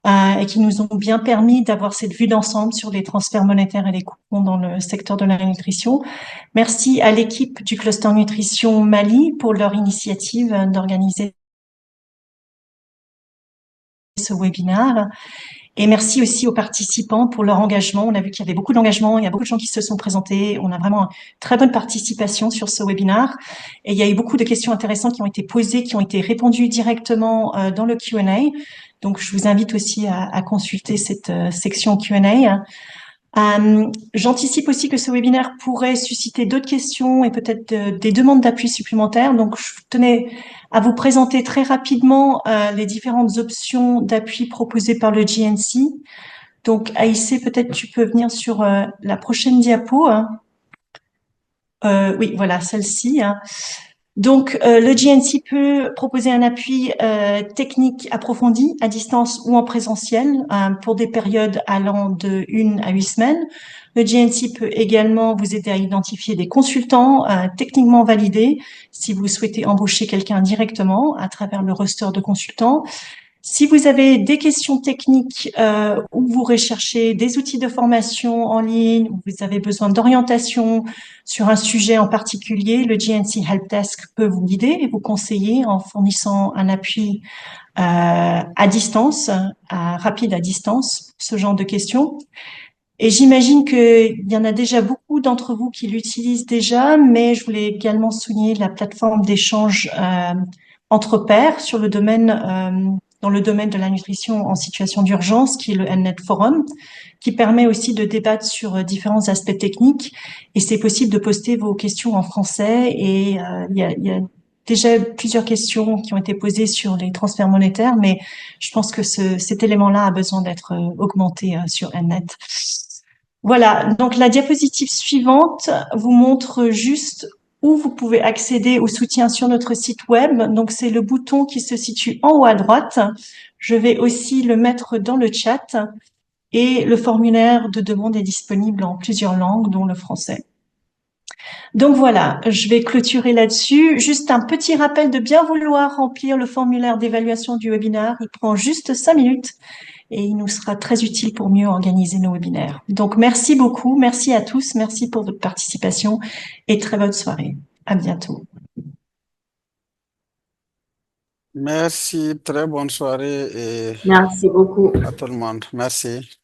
et qui nous ont bien permis d'avoir cette vue d'ensemble sur les transferts monétaires et les coupons dans le secteur de la nutrition. Merci à l'équipe du Cluster Nutrition Mali pour leur initiative d'organiser ce webinaire. Et merci aussi aux participants pour leur engagement. On a vu qu'il y avait beaucoup d'engagement, il y a beaucoup de gens qui se sont présentés. On a vraiment une très bonne participation sur ce webinaire. Et il y a eu beaucoup de questions intéressantes qui ont été posées, qui ont été répondues directement dans le Q&A. Donc, je vous invite aussi à consulter cette section Q&A. J'anticipe aussi que ce webinaire pourrait susciter d'autres questions et peut-être des demandes d'appui supplémentaires. Donc, je tenais à vous présenter très rapidement les différentes options d'appui proposées par le GNC. Donc, Aïssé, peut-être tu peux venir sur la prochaine diapo. Hein. Oui, voilà, celle-ci. Hein. Donc, le GNC peut proposer un appui technique approfondi à distance ou en présentiel pour des périodes allant de 1 à 8 semaines. Le GNC peut également vous aider à identifier des consultants techniquement validés si vous souhaitez embaucher quelqu'un directement à travers le roster de consultants. Si vous avez des questions techniques ou vous recherchez des outils de formation en ligne, ou vous avez besoin d'orientation sur un sujet en particulier, le GNC Helpdesk peut vous guider et vous conseiller en fournissant un appui à distance, rapide à distance, ce genre de questions. Et j'imagine qu'il y en a déjà beaucoup d'entre vous qui l'utilisent déjà, mais je voulais également souligner la plateforme d'échange entre pairs sur le domaine dans le domaine de la nutrition en situation d'urgence, qui est le NNet Forum, qui permet aussi de débattre sur différents aspects techniques. Et c'est possible de poster vos questions en français. Et il y a déjà plusieurs questions qui ont été posées sur les transferts monétaires, mais je pense que cet élément-là a besoin d'être augmenté sur NNet. Voilà, donc la diapositive suivante vous montre juste où vous pouvez accéder au soutien sur notre site web. Donc, c'est le bouton qui se situe en haut à droite. Je vais aussi le mettre dans le chat et le formulaire de demande est disponible en plusieurs langues, dont le français. Donc voilà, je vais clôturer là-dessus. Juste un petit rappel de bien vouloir remplir le formulaire d'évaluation du webinaire. Il prend juste 5 minutes et il nous sera très utile pour mieux organiser nos webinaires. Donc, merci beaucoup. Merci à tous. Merci pour votre participation et très bonne soirée. À bientôt. Merci, très bonne soirée et Merci beaucoup. à tout le monde. Merci.